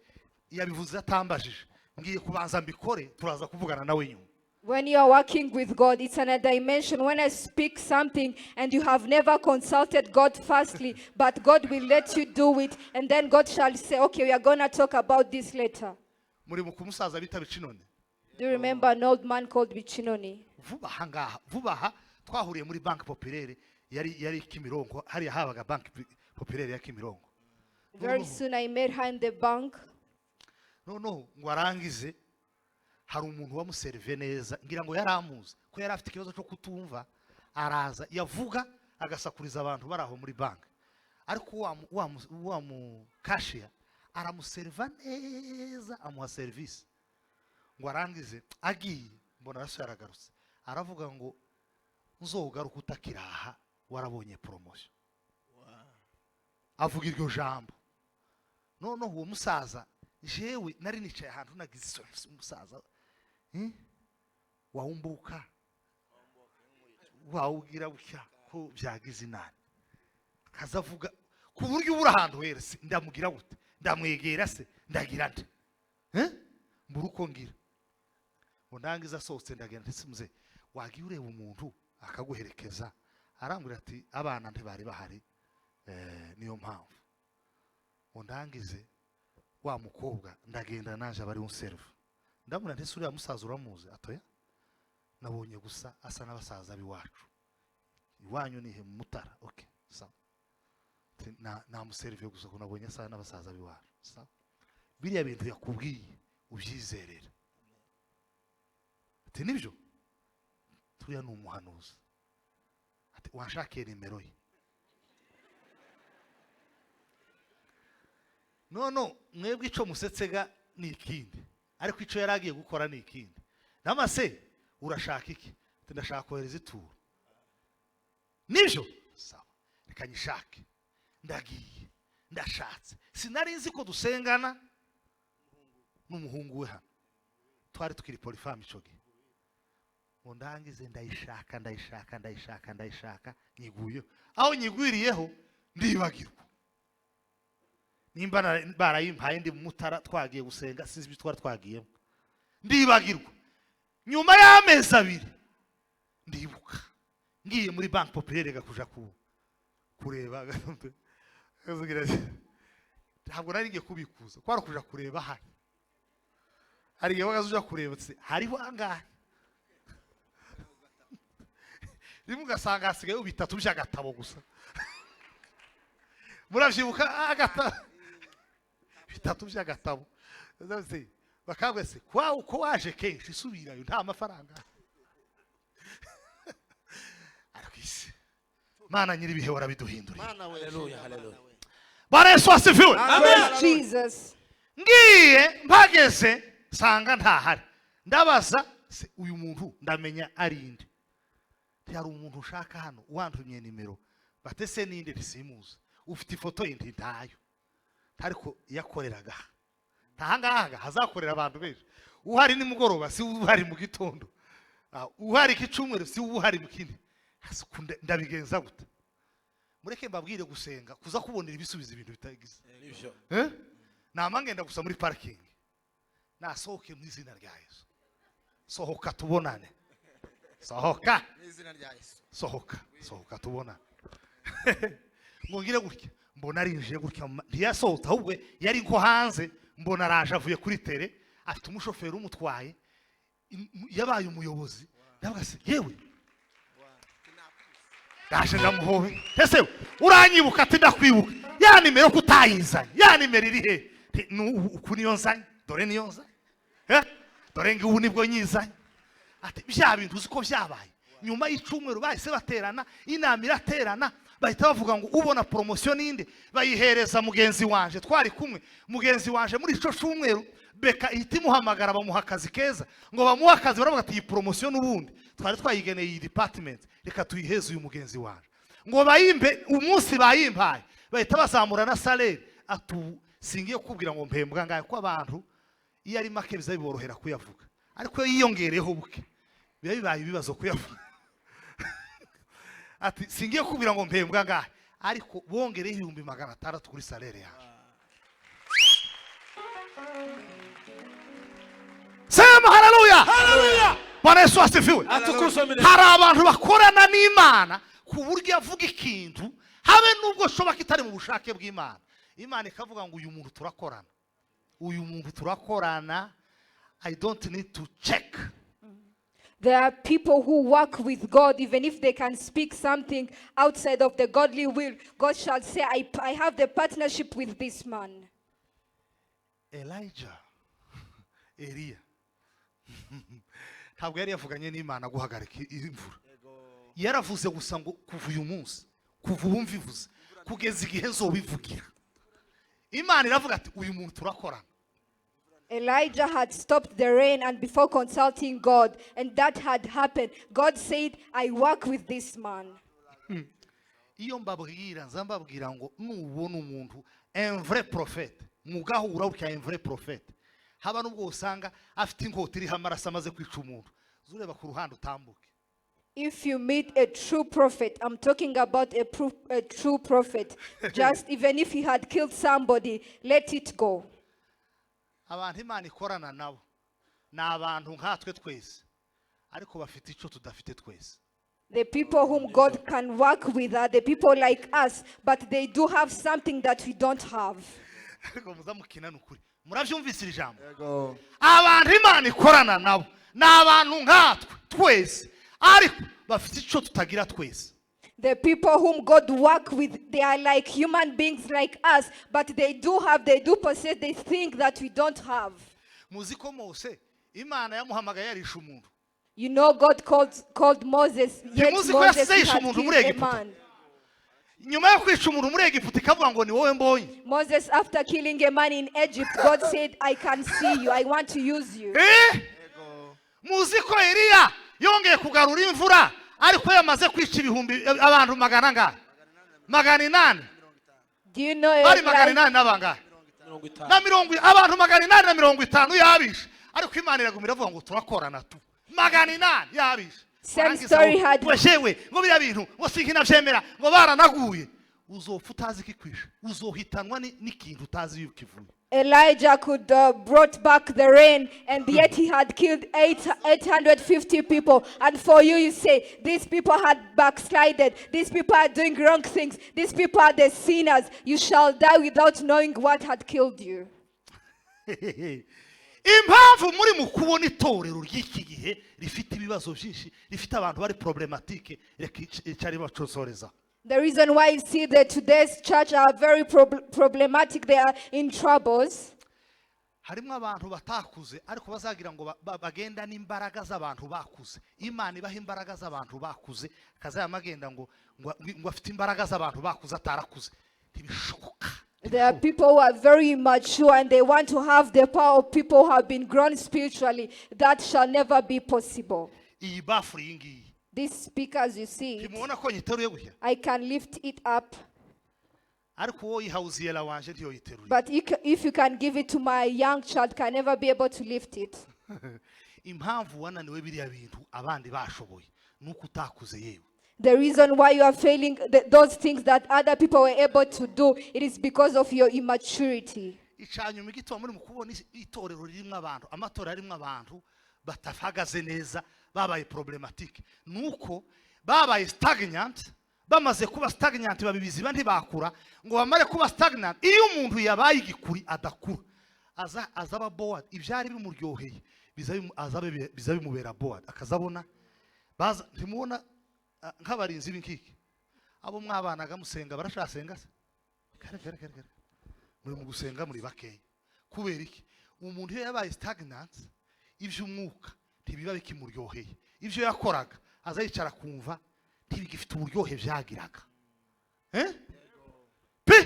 S1: yabivuze atambajije, ngiye kubanza mbikore turaza kuvugana nawe nyuma.
S4: When you are working with God, it's another dimension. When I speak something and you have never consulted God firstly, but God will let you do it, and then God shall say, okay, we are going to talk about this later.
S1: Muri mu kumusaza bita Bicinone.
S4: Do you remember an old man called Bichinoni?
S1: Vubaha twahuriye muri Banque Populaire yari Kimironko, hari habaga Banque Populaire ya Kimironko.
S4: Very soon I met her in the bank.
S1: No ngo arangize hari umuntu wamuserve neza, ngira ngo yaramuzi ko yari afite ikibazo cyo kutumva, araza yavuga agasakuriza abantu baraho muri bank, ariko wa mu cashier aramuserva neza, amuha service. Ngo arangize agiye mbona raso yaragarutse, aravuga ngo nzogaruka utakiraha warabonye promotion. Avuga iryo jambo. None uwo musaza jewe nari nicaye ahantu nagize isoni, umusaza wawumbuka wawugira bucya ko byagize inani, kazavuga ku buryo ubura ahantu wese ndamugira gute, ndamwegera se ndagira nde mbura uko ngira. Ngo ndangiza sose ndagenda ndetse muze wagiye ureba umuntu akaguherekeza, arambwira ati abana ntibari bahari, niyo mpamvu. Ngo ndangize wa mukobwa ndagenda naje abari unserve, ndamuna ndetse uriya musaza uramuzi, atoya nabonye gusa asa n'abasaza biwacu, iwanyu nihe mu Mutara. Okay, sawa, na muserve gusa ko nabonye asa n'abasaza biwacu. Sawa, biriya bintu yakubwiye ubyizerera, ati nibyo turiya n'umuhanuzi, ati wanshakira nimero ye. No mwebwe ico musetsega ni ikindi, ariko ico yaragiye gukora ni ikindi. Namase urashaka iki? Ndashaka kohereza ituro. Nibyo sawa, reka nyishake. Ndagiye ndashatse, sinari nzi ko dusengana n'umuhungu we hano, twari tukiri Polyfam ico gihe. Ngo ndangize ndayishaka nyiguye, aho nyigwiriyeho ndibagirwa. Nimba barayimpaye ndi mu Mutara twagiye gusenga, sinzi ibyo twari twagiyemo, ndibagirwa. Nyuma y'amezi 2 ndibuka ngiye muri Banque Populaire gakuja kureba kazugira ntabwo nari ngiye kubikuza, kwara kuja kureba hari igihe bagazuja kureba se hariho angahe, rimwe ugasanga hasigaye ubitatu by'agatabo gusa. Muravyibuka agatabo bitatu by'agatabo, bakabwe se kwa uko waje kenshi isubirayo nta mafaranga. Arakise Mana nyiri bihe warabiduhinduriye.
S3: Hallelujah.
S1: Bwana Yesu asifiwe.
S3: Amen.
S4: Jesus.
S1: Ngiye mpageze sanga ntahari, ndabaza se uyu muntu ndamenya ari inde. Yari umuntu ushaka hano wantumye nimero, batese ninde risimuza, ufite ifoto yindi ntayo, ariko yakoreraga tahangaga hazakorera abantu benshi. Uhari ni mugoroba si uhari mu gitondo, uhari kicumwero si uhari mu kindi. Hasukunde ndabigenza gute? Mureke mbabwire gusenga kuza kubonera ibisubizo ibintu bitagize. Namangenda gusa muri parking, nasohoke mu izina rya Yesu. Sohoka tubonane, sohoka mu izina rya Yesu, sohoka tubonane. Ngongire gutya mbona arinjiye gutya, ntiyasohota ahubwo yari nko hanze, mbona araje avuye kuri tele, afite umushoferi umutwaye, yabaye umuyobozi. Ndavuga se yewe ndaje ndamuhobe, ese uranyibuka? Ati ndakwibuka, ya nimero kutayizanye, ya nimero iri he? Uku niyo nzanye, dore niyo nzanye, dore ngi ubu nibwo nyizanye. Ati bya bintu uzi ko byabaye nyuma y'icumweru bahise baterana, inama iraterana, bahita bavuga ngo ubona promotion ninde, bayihereza mugenzi wanje twari kumwe. Mugenzi wanje muri ico cumweru Beka ihita imuhamagara bamuha akazi keza, ngo bamuha akazi, baravuga ati iyi promotion ubundi twari twayigeneye iyi department, reka tuyiheze uyu mugenzi wanje. Ngo bayimbe umunsi bayimpaye, bahita bazamura na salaire. Atu singiye kubwira ngo mpembwa ngaye ko abantu iyo ari make biza biborohera kuyavuga, ariko yiyongereho buke biba bibaye ibibazo kuyavuga. Ati singiye kubwira ngo mpembwa ngahe, ariko bongereho 600 kuri salere yawe. Sema haleluya.
S3: Haleluya.
S1: Bwana Yesu asifiwe.
S3: Atukuzwe milele.
S1: Hari abantu bakorana n'Imana ku buryo avuga ikintu habe nubwo shoba kitari mu bushake bw'Imana. Imana ikavuga ngo uyu muntu turakorana. Uyu muntu turakorana. I don't need to check.
S4: There are people who work with God, even if they can speak something outside of the godly will. God shall say, I have the partnership with this man.
S1: Elijah, Elia, ntabwo yari yavuganye n'Imana guhagarika imvura. Yaravuze gusa ngo kuva uyu munsi, kuva wumva ivuze, kugeza igihe zobivugira. Imana iravuga ati uyu muntu turakorana.
S4: Elijah had stopped the rain and before consulting God, and that had happened. God said, I work with this man.
S1: Iyo mbabwira nzambabwira ngo nubona umuntu un vrai prophète, mugahura ukya un vrai prophète. Haba nubwo usanga afite inkota iri hamarasa amaze kwica umuntu. Zureba ku ruhande utambuke.
S4: If you meet a true prophet, I'm talking about a true prophet, just even if he had killed somebody, let it go.
S1: Abantu Imana ikorana nabo ni abantu nkatwe twese ariko bafite ico tudafite twese.
S4: The people whom God can work with are the people like us, but they do have something that we don't have.
S1: Ariko muzamukina nukuri muravyumvise iri jambo. Abantu Imana ikorana nabo ni abantu nkatwe twese ariko bafite ico tutagira twese.
S4: The people whom God work with, they are like human beings like us, but they do possess this thing that we don't have.
S1: Muziko Mose Imana yamuhamagaye yarisha umuntu.
S4: You know, God called Moses, yet
S1: Muziko
S4: Moses
S1: yasishe
S4: had
S1: umuntu
S4: killed
S1: muri
S4: a
S1: Egiputa.
S4: man.
S1: Nyuma yo kwica umuntu muri Egiputa ikavuga ngo ni wowe mbonye.
S4: Moses, after killing a man in Egypt, God said, I can see you, I want to use you.
S1: Muziko Eliya yongeye kugarura imvura ariko yamaze kwica ibihumbi abantu magana ngahe? 800.
S4: Do you know
S1: Ari
S4: it
S1: 800
S4: like,
S1: n'abangahe? Na 50 abantu 850 yabishe ariko Imana iragumira avuga ngo turakorana tu. 800 yabishe.
S4: Same story had-
S1: Wejewe ngo bya bintu ngo sinkina vyemera ngo baranaguye. Uzopfa utazi kikwisha. Uzohitanwa n'ikintu utazi yuko kivuye.
S4: Elijah could brought back the rain, and yet he had killed 850 people. And for you, you say, these people had backslided. These people are doing wrong things. These people are the sinners. You shall die without knowing what had killed you.
S1: Impamvu muri mu kubona itorero ry'iki gihe rifite ibibazo byinshi rifite abantu bari problematike cyari bacosoreza.
S4: The reason why you see that today's church are very problematic, they are in troubles.
S1: Harimo abantu batakuze ariko bazagira ngo bagenda n'imbaraga z'abantu bakuze. Imana ibaha imbaraga z'abantu bakuze kazayamagenda ngo afite imbaraga z'abantu bakuze atarakuze. Ntibishoboka.
S4: There are people who are very immature and they want to have the power of people who have been grown spiritually. That shall never be possible.
S1: Iyi bafuri yingiyi.
S4: These speakers, you see,
S1: Kimubona ko nyiteruye guhya.
S4: I can lift it up.
S1: Ariko wo yihawuziye la wanje ntiyo yiteruye.
S4: But if you can give it to my young child, can never be able to lift it.
S1: Impamvu wananiwe biriya bintu abandi bashoboye nuko utakuze yewe.
S4: The reason why you are failing those things that other people were able to do, it is because of your immaturity.
S1: Icanyuma igitwa muri mukubona itorero ririmo abantu, amatora ririmo abantu batafagaze neza babaye problematique. Nuko babaye stagnant, bamaze kuba stagnant babibiziba ntibakura ngo bamare kuba stagnant. Iyo umuntu yabaye igikuri adakura azaba bored, ibyari bimuryoheye bizabe mubera bored, akazabona baza ntimubona nk'abarinzi b'inkiki abo mwabanaga musenga barashasenga se kare muri mu gusenga muri bakeya kubera iki umuntu iyo yabaye stagnant ivy'umwuka ntibiba bikimuryoheye ivyo yakoraga azayicara kumva ntibigifite uburyohe vyagiraga pe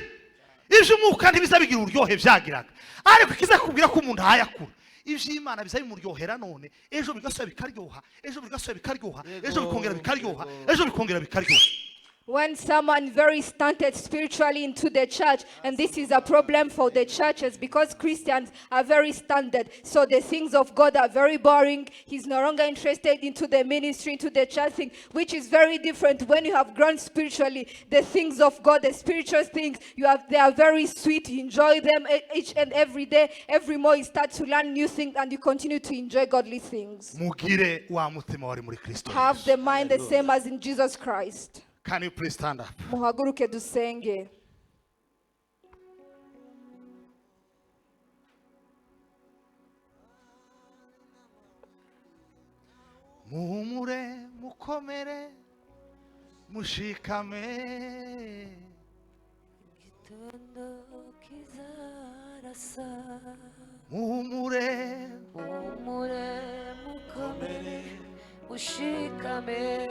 S1: ivy'umwuka ntibizabigira uburyohe vyagiraga ariko kiza kubwira ko umuntu hayakura ivy'Imana bizabimuryohera none ejo bigasubira bikaryoha ejo bigasubira bikaryoha ejo bikongera bikaryoha ejo bikongera bikaryoha
S4: When someone very stunted spiritually into the church, and this is a problem for the churches because Christians are very stunted. So the things of God are very boring. He's no longer interested into the ministry, into the church thing, which is very different. When you have grown spiritually, the things of God, the spiritual things, they are very sweet. You enjoy them each and every day. Every more you start to learn new things and you continue to enjoy godly things.
S1: mugire wa mutima wari muri Kristo
S4: Have
S1: Yesu.
S4: the mind the same as in Jesus Christ.
S1: Can you please stand up?
S4: Muhaguruke dusenge.
S1: Muhumure mukomere mushikame
S6: Gitondo kizarasa
S1: muhumure
S6: humure mukomere mushikame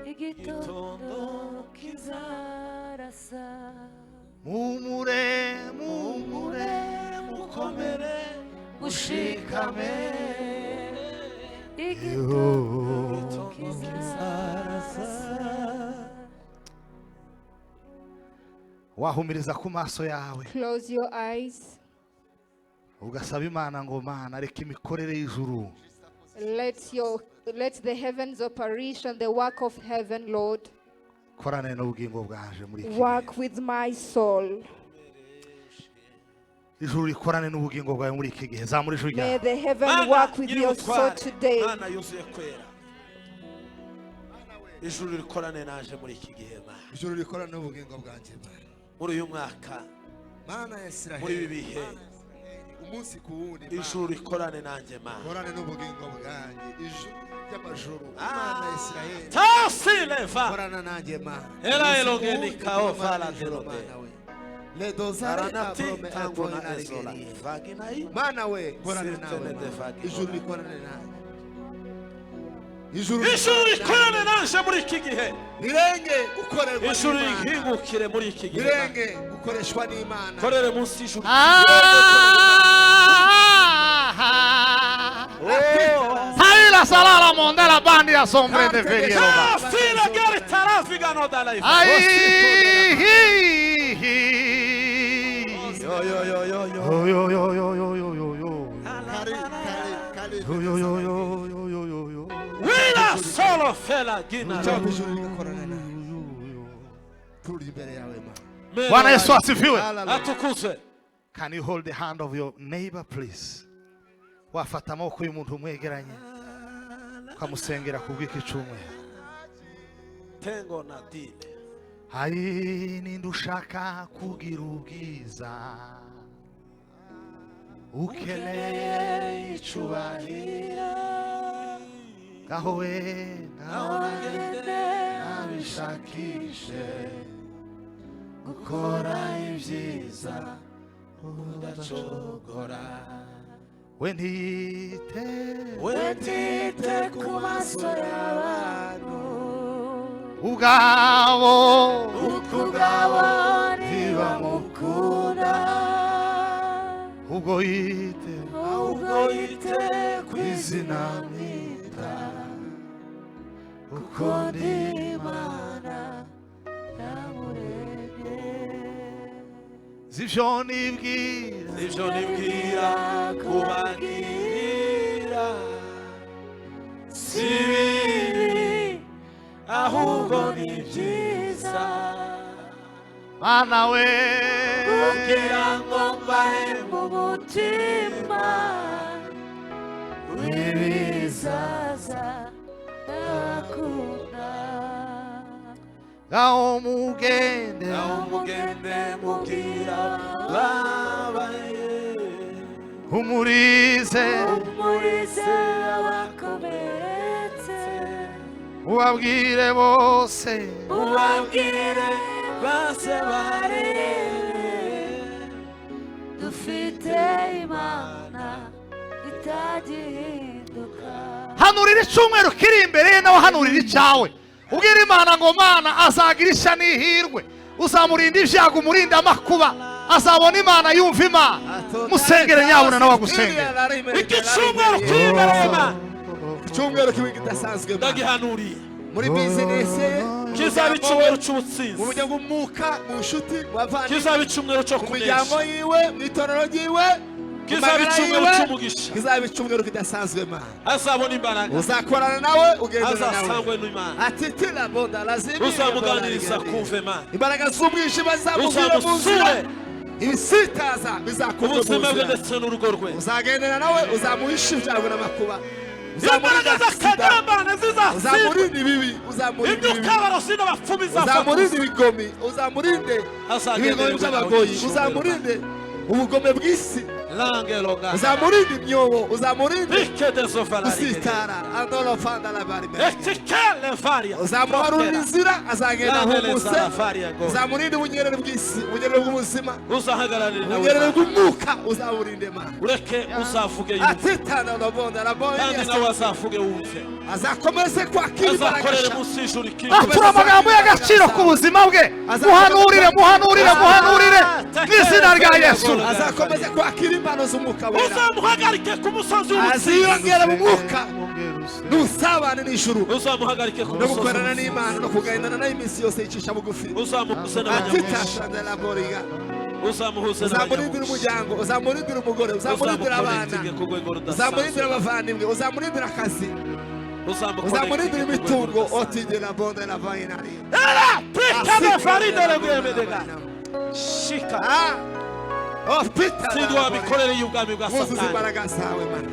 S6: igitondo kizarasa
S1: muhumure mukomere
S6: mushikame igitondo kizarasa
S1: wahumiriza ku maso yawe
S4: Close your eyes.
S1: ugasaba Imana ngo Mana reka imikorere y'ijuru
S4: Let the heavens operation, the work of heaven, Lord,
S1: korane n'ubugingo bwaje muri iki
S4: work with my soul.
S1: ijuru rikorane n'ubugingo bwawe muri iki gihe zamura ijuru
S4: May
S1: ryawe
S4: the heaven work with your soul today.
S3: Mana yuzuye kwera. Ijuru rikorane naje muri iki gihe Mana.
S5: ijuru rikora n'ubugingo bwanjye Mana.
S3: Muri uyu mwaka,
S5: Mana ya
S3: muri
S5: Isiraheli
S3: ibi bihe,
S5: umunsi ku wundi
S3: ijuru rikorane nanjye Mana.
S5: korane n'ubugingo bwanjye ijuru ry'amajuru Mana ya Isiraheli
S3: Tasileva.
S5: korana nanjye Mana.
S3: Ela
S5: Umunsi ku
S3: elongeni
S5: wundi
S3: kao
S5: korana
S3: fala
S5: nanjye,
S3: zerobe.
S5: Mana we. Le dozare
S3: Aranati
S5: abrome
S3: tango na
S5: abrome
S3: ezola.
S5: aregeri.
S3: Vagina hii.
S5: Mana we korane
S3: Sirtene
S5: nawe
S3: de
S5: Mana.
S3: vagina.
S5: ijuru rikorane nanjye
S3: Ijuru rikorane naje muri iki gihe.
S5: rirenge gukorerwa
S3: Ijuru
S5: n'Imana.
S3: rihingukire muri iki gihe.
S5: rirenge gukoreshwa n'Imana.
S3: Korere munsi y'ijuru.
S1: Hai la sala la monda la bandi a sombre de ferie roba.
S3: Fila gari tarafigano da life.
S1: Ai
S3: Yo yo yo yo yo.
S1: yo yo yo yo yo yo yo yo.
S5: Kari
S1: Yo yo yo yo yo yo yo yo.
S3: Wila solo fela gina.
S5: cyangwa ijuru rigakorana nawe turi imbere yawe Mana.
S1: Bwana Yesu asifiwe.
S5: Hallelujah.
S3: Atukuzwe.
S1: Can you hold the hand of your neighbor please? Wafata amaboko y'umuntu umwegeranye ukamusengera kubw'iki cyumweru.
S3: Tengo na dile.
S1: Ai ninde ushaka kugira ubwiza ukeneye icubahiro ngaho we abishakishe gukora ibyiza udacogora we ntiyite
S6: wetite ku maso y'abantu
S1: ubwabo
S6: ukugabo ntibamukunda
S1: ubwo yite
S6: ahubwo yite ku
S1: izina mwita
S6: kuko ndi Imana yamuremye
S1: zivyo nibwira
S3: Ivyo nibwira kubagirira si bibi ahubwo ni byiza
S1: Mana we
S3: kugira ngo mbahe
S6: mu mutima w'ibizaza ndakunda
S1: ngaho mugende
S3: aho mugende mubwira babaye
S1: umurize
S6: umurize abakomeretse
S1: ubabwire bose
S6: ubabwire bose barebe dufite Imana itagihinduka
S1: hanurira icumweru kiri imbere ye nawe hanurira icyawe ubwira Imana ngo Mana azagira ishya n'ihirwe uzamurinda ibyago umurinde amakuba azabona Imana yumva Imana musengere nyabuna nawe agusengera
S3: iki cyumweru kiri imbere y'Imana
S5: icyumweru kibi kidasanzwe Mana.
S3: ndagihanuriye
S5: muri business ye,
S3: kizaba icyumweru
S5: mu
S3: cy'ubutsinzi,
S5: buryo bw'umwuka, mu nshuti, mu bavandimwe,
S3: kizaba icyumweru cyo
S5: mu miryango
S3: kunesha,
S5: yiwe, mu itorero ryiwe, mu
S3: kizaba
S5: magara
S3: icyumweru
S5: yiwe,
S3: cy'umugisha,
S5: kizaba icyumweru kidasanzwe Mana.
S3: azabona imbaraga,
S5: Uzakorana nawe, ugendana
S3: azasangwe
S5: nawe.
S3: n'Imana,
S5: Ati tila bonda lazima
S3: uzamuganiriza kumva Imana,
S5: imbaraga z'umwijima zamubwira mu nzira, ibisitaza bizakuva mu
S3: ubuzima bwe
S5: nzira.
S3: ndetse n'urugo rwe,
S5: Uzagendana nawe, uzamuhisha ibyago n'amakuba,
S3: imbaraga
S5: uzamurinda sida,
S3: z'akagambane zizasimba,
S5: uzamurinda ibibi, uzamurinda ibibi,
S3: imyuka y'abarozi n'abapfumu
S5: uzamurinde
S3: izafata,
S5: ibigomi, uzamurinde ibigomi by'abagoyi, uzamurinde ubugome bw'isi,
S3: lange logana,
S5: uzamurinde imyobo, uzamurinde
S3: bike dezovalari,
S5: gusitara, andolo fanda la barime,
S3: etikele varia,
S5: uzamuharurira inzira, azagenda ahumutse,
S3: Langeleza varia go,
S5: uzamurinde ubunyerere bw'isi, ubunyerere bw'ubuzima,
S3: uzahagararira nawe
S5: ubunyerere
S3: Imana,
S5: bw'umwuka, uzaburinde Mana.
S3: ureke uzavuge yumve,
S5: Atitana lobonda la
S3: kandi
S5: boye,
S3: nawe azavuge wumve,
S5: azakomeze kwakira imbaraga
S3: azakorere
S5: nshya.
S3: munsi y'ijuru
S1: atura amagambo y'agaciro ku buzima bwe. Muhanurire, muhanurire, muhanurire mu izina rya Yesu.
S5: Azakomeze kwakira impano z'umwuka wera,
S3: uzamuhagarike ku musozi w'ubutsinzi,
S5: aziyongera mu mwuka n'ubusabane n'ijuru,
S3: uzamuhagarike ku
S5: no
S3: musozi
S5: gukorana
S3: w'ubutsinzi,
S5: n'Imana no kugendana nayo iminsi yose yicisha bugufi.
S3: uzamuhuze n'abanyamugisha,
S5: Atitashande la boriga,
S3: uzamuhuze
S5: uzamurindira
S3: n'abanyamugisha,
S5: umuryango, uzamurindira umugore, uzamurindira abana,
S3: uzamukorera ku rwego
S5: uzamurindira
S3: rudasanzwe,
S5: abavandimwe, uzamurindira akazi,
S3: uzamukorera
S5: uzamurindira
S3: ku rwego
S5: imitungo.
S3: rudasanzwe.
S5: Otide la bonde la vainari.
S3: Prikame faride legwemedega. Shika. Sindi wabikorera y'ubwami bwa
S5: Muzuza
S3: Satani.
S5: imbaraga zawe Mana.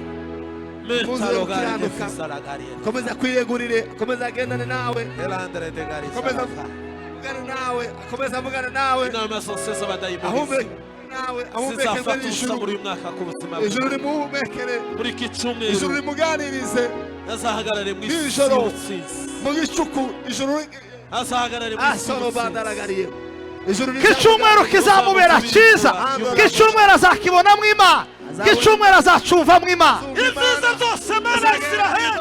S3: Mentalo gari
S5: gukiranuka.
S3: fisaragariye.
S5: Komeza kwiyegurire, komeza agendane nawe,
S3: Elandre de gari
S5: komeza
S3: saraka.
S5: avugane nawe, komeza avugane nawe,
S3: Inama zose z'abadayimoni
S5: ahumeke nawe, ahumekere
S3: zizafata ubusa
S5: n'ijuru,
S3: muri uyu mwaka ku buzima bwe.
S5: ijuru rimuhumekere,
S3: Muri iki
S5: ijuru
S3: cyumweru
S5: rimuganirize,
S3: azahagarare mu isi
S5: Nijoro.
S3: y'ubutsinzi,
S5: mu gicuku ijuru
S3: azahagarare mu isi
S5: asoro
S3: y'ubutsinzi.
S5: bandaragariye, ijuru
S1: K'icyumweru kizamubera cyiza, k'icyumweru azakibonamo Imana, k'icyumweru azacumvamo Imana.
S3: Ibyiza byose Mana ya Isiraheli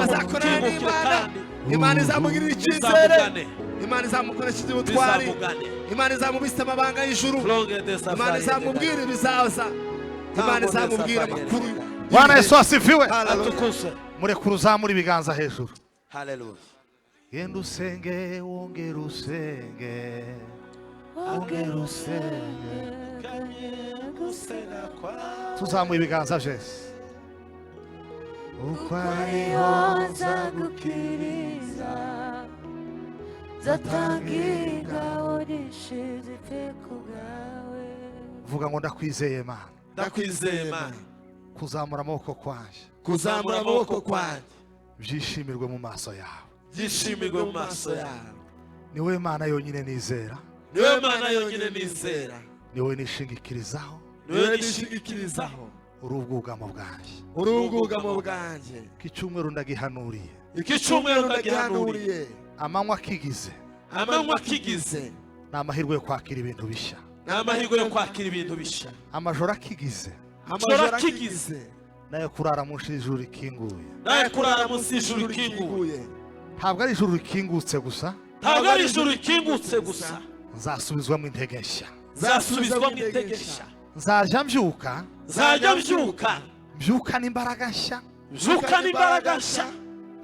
S5: azakorana n'Imana, Imana izamugirira icyizere, Imana izamukoresha ubutwari,
S3: bizavugane.
S5: Imana izamubisa amabanga y'ijuru,
S3: Longe de
S5: Imana
S3: safari.
S5: izamubwira ibizaza, Imana izamubwira amakuru.
S1: Bwana Yesu asifiwe.
S5: Hallelujah.
S3: Atukuzwe.
S1: Murekure uzamure ibiganza hejuru.
S3: Hallelujah.
S1: Genda usenge, wongera usenge, wongera usenge. Tuzamuye ibiganza Yesu. Uko ariho
S6: nzagukiriza zatangira unishize ku bwawe
S1: vuga ngo ndakwizeye Mana.
S3: Ndakwizeye Mana.
S1: Kuzamura amaboko kwanje
S5: Kuzamura amaboko kwanjye
S1: byishimirwe mu maso yawe.
S3: Byishimirwe mu maso yawe.
S1: Ni wowe Mana yonyine nizera,
S3: Niwe Mana yonyine nizera.
S1: ni wowe nishingikirizaho,
S3: Niwe nishingikirizaho.
S1: uri ubwugamo bwanjye.
S5: uri ubwugamo bwanjye.
S1: K'icyumweru ndagihanuriye,
S3: Iki cyumweru ndagihanuriye.
S1: amanywa akigize,
S3: Amanywa akigize.
S1: ni amahirwe yo kwakira ibintu bishya.
S3: Ni amahirwe yo kwakira ibintu bishya.
S1: Amajoro akigize,
S3: Amajoro akigize.
S1: nayo kurara munsi y'ijuru rikinguye.
S3: Nawe kurara munsi y'ijuru rikinguye.
S1: Ntabwo ari ijuru rikingutse gusa,
S3: Ntabwo ari ijuru rikingutse gusa.
S1: nzasubizwamo intege nshya.
S3: Zasubizwamo intege nshya.
S1: Nzajya mbyuka,
S3: Nzajya mbyuka.
S1: mbyukana imbaraga nshya,
S3: Mbyukana imbaraga nshya.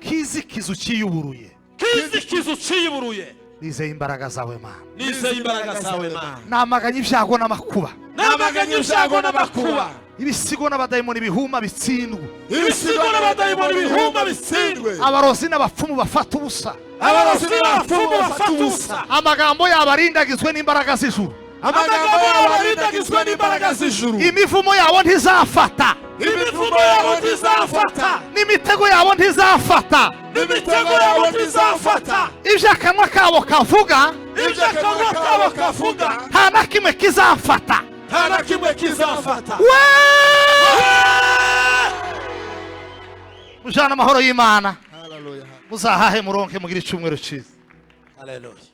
S1: kizikiza ukiyuburuye.
S3: Kizikiza uciyiburuye.
S1: Nizeye imbaraga zawe Mana.
S3: Nizeye imbaraga zawe Mana.
S1: Namaganye ibyago n'amakuba,
S3: Namaganye ibyago n'amakuba.
S1: ibisigo n'abadayimoni bihuma bitsindwe,
S3: Ibisigo n'abadayimoni bihumba bitsindwe.
S1: abarozi n'abapfumu bafata ubusa,
S3: Abarozi n'abapfumu bafata ubusa.
S1: amagambo yabo arindagizwe n'imbaraga z'ijuru,
S3: Amagambo yabo arindagizwe n'imbaraga z'ijuru.
S1: imivumo yabo ntizafata,
S3: Imivumo yabo ntizafata.
S1: n'imitego yabo ntizafata,
S3: N'imitego yabo ntizafata.
S1: ibyo akanwa kabo kavuga
S3: Ibyo akanwa kabo kavuga
S1: nta na kimwe kizafata.
S3: nta na kimwe kizafata.
S1: Mujana amahoro y'Imana,
S5: Hallelujah.
S1: muzahahe muronke mugire icyumweru cyiza.
S3: Hallelujah.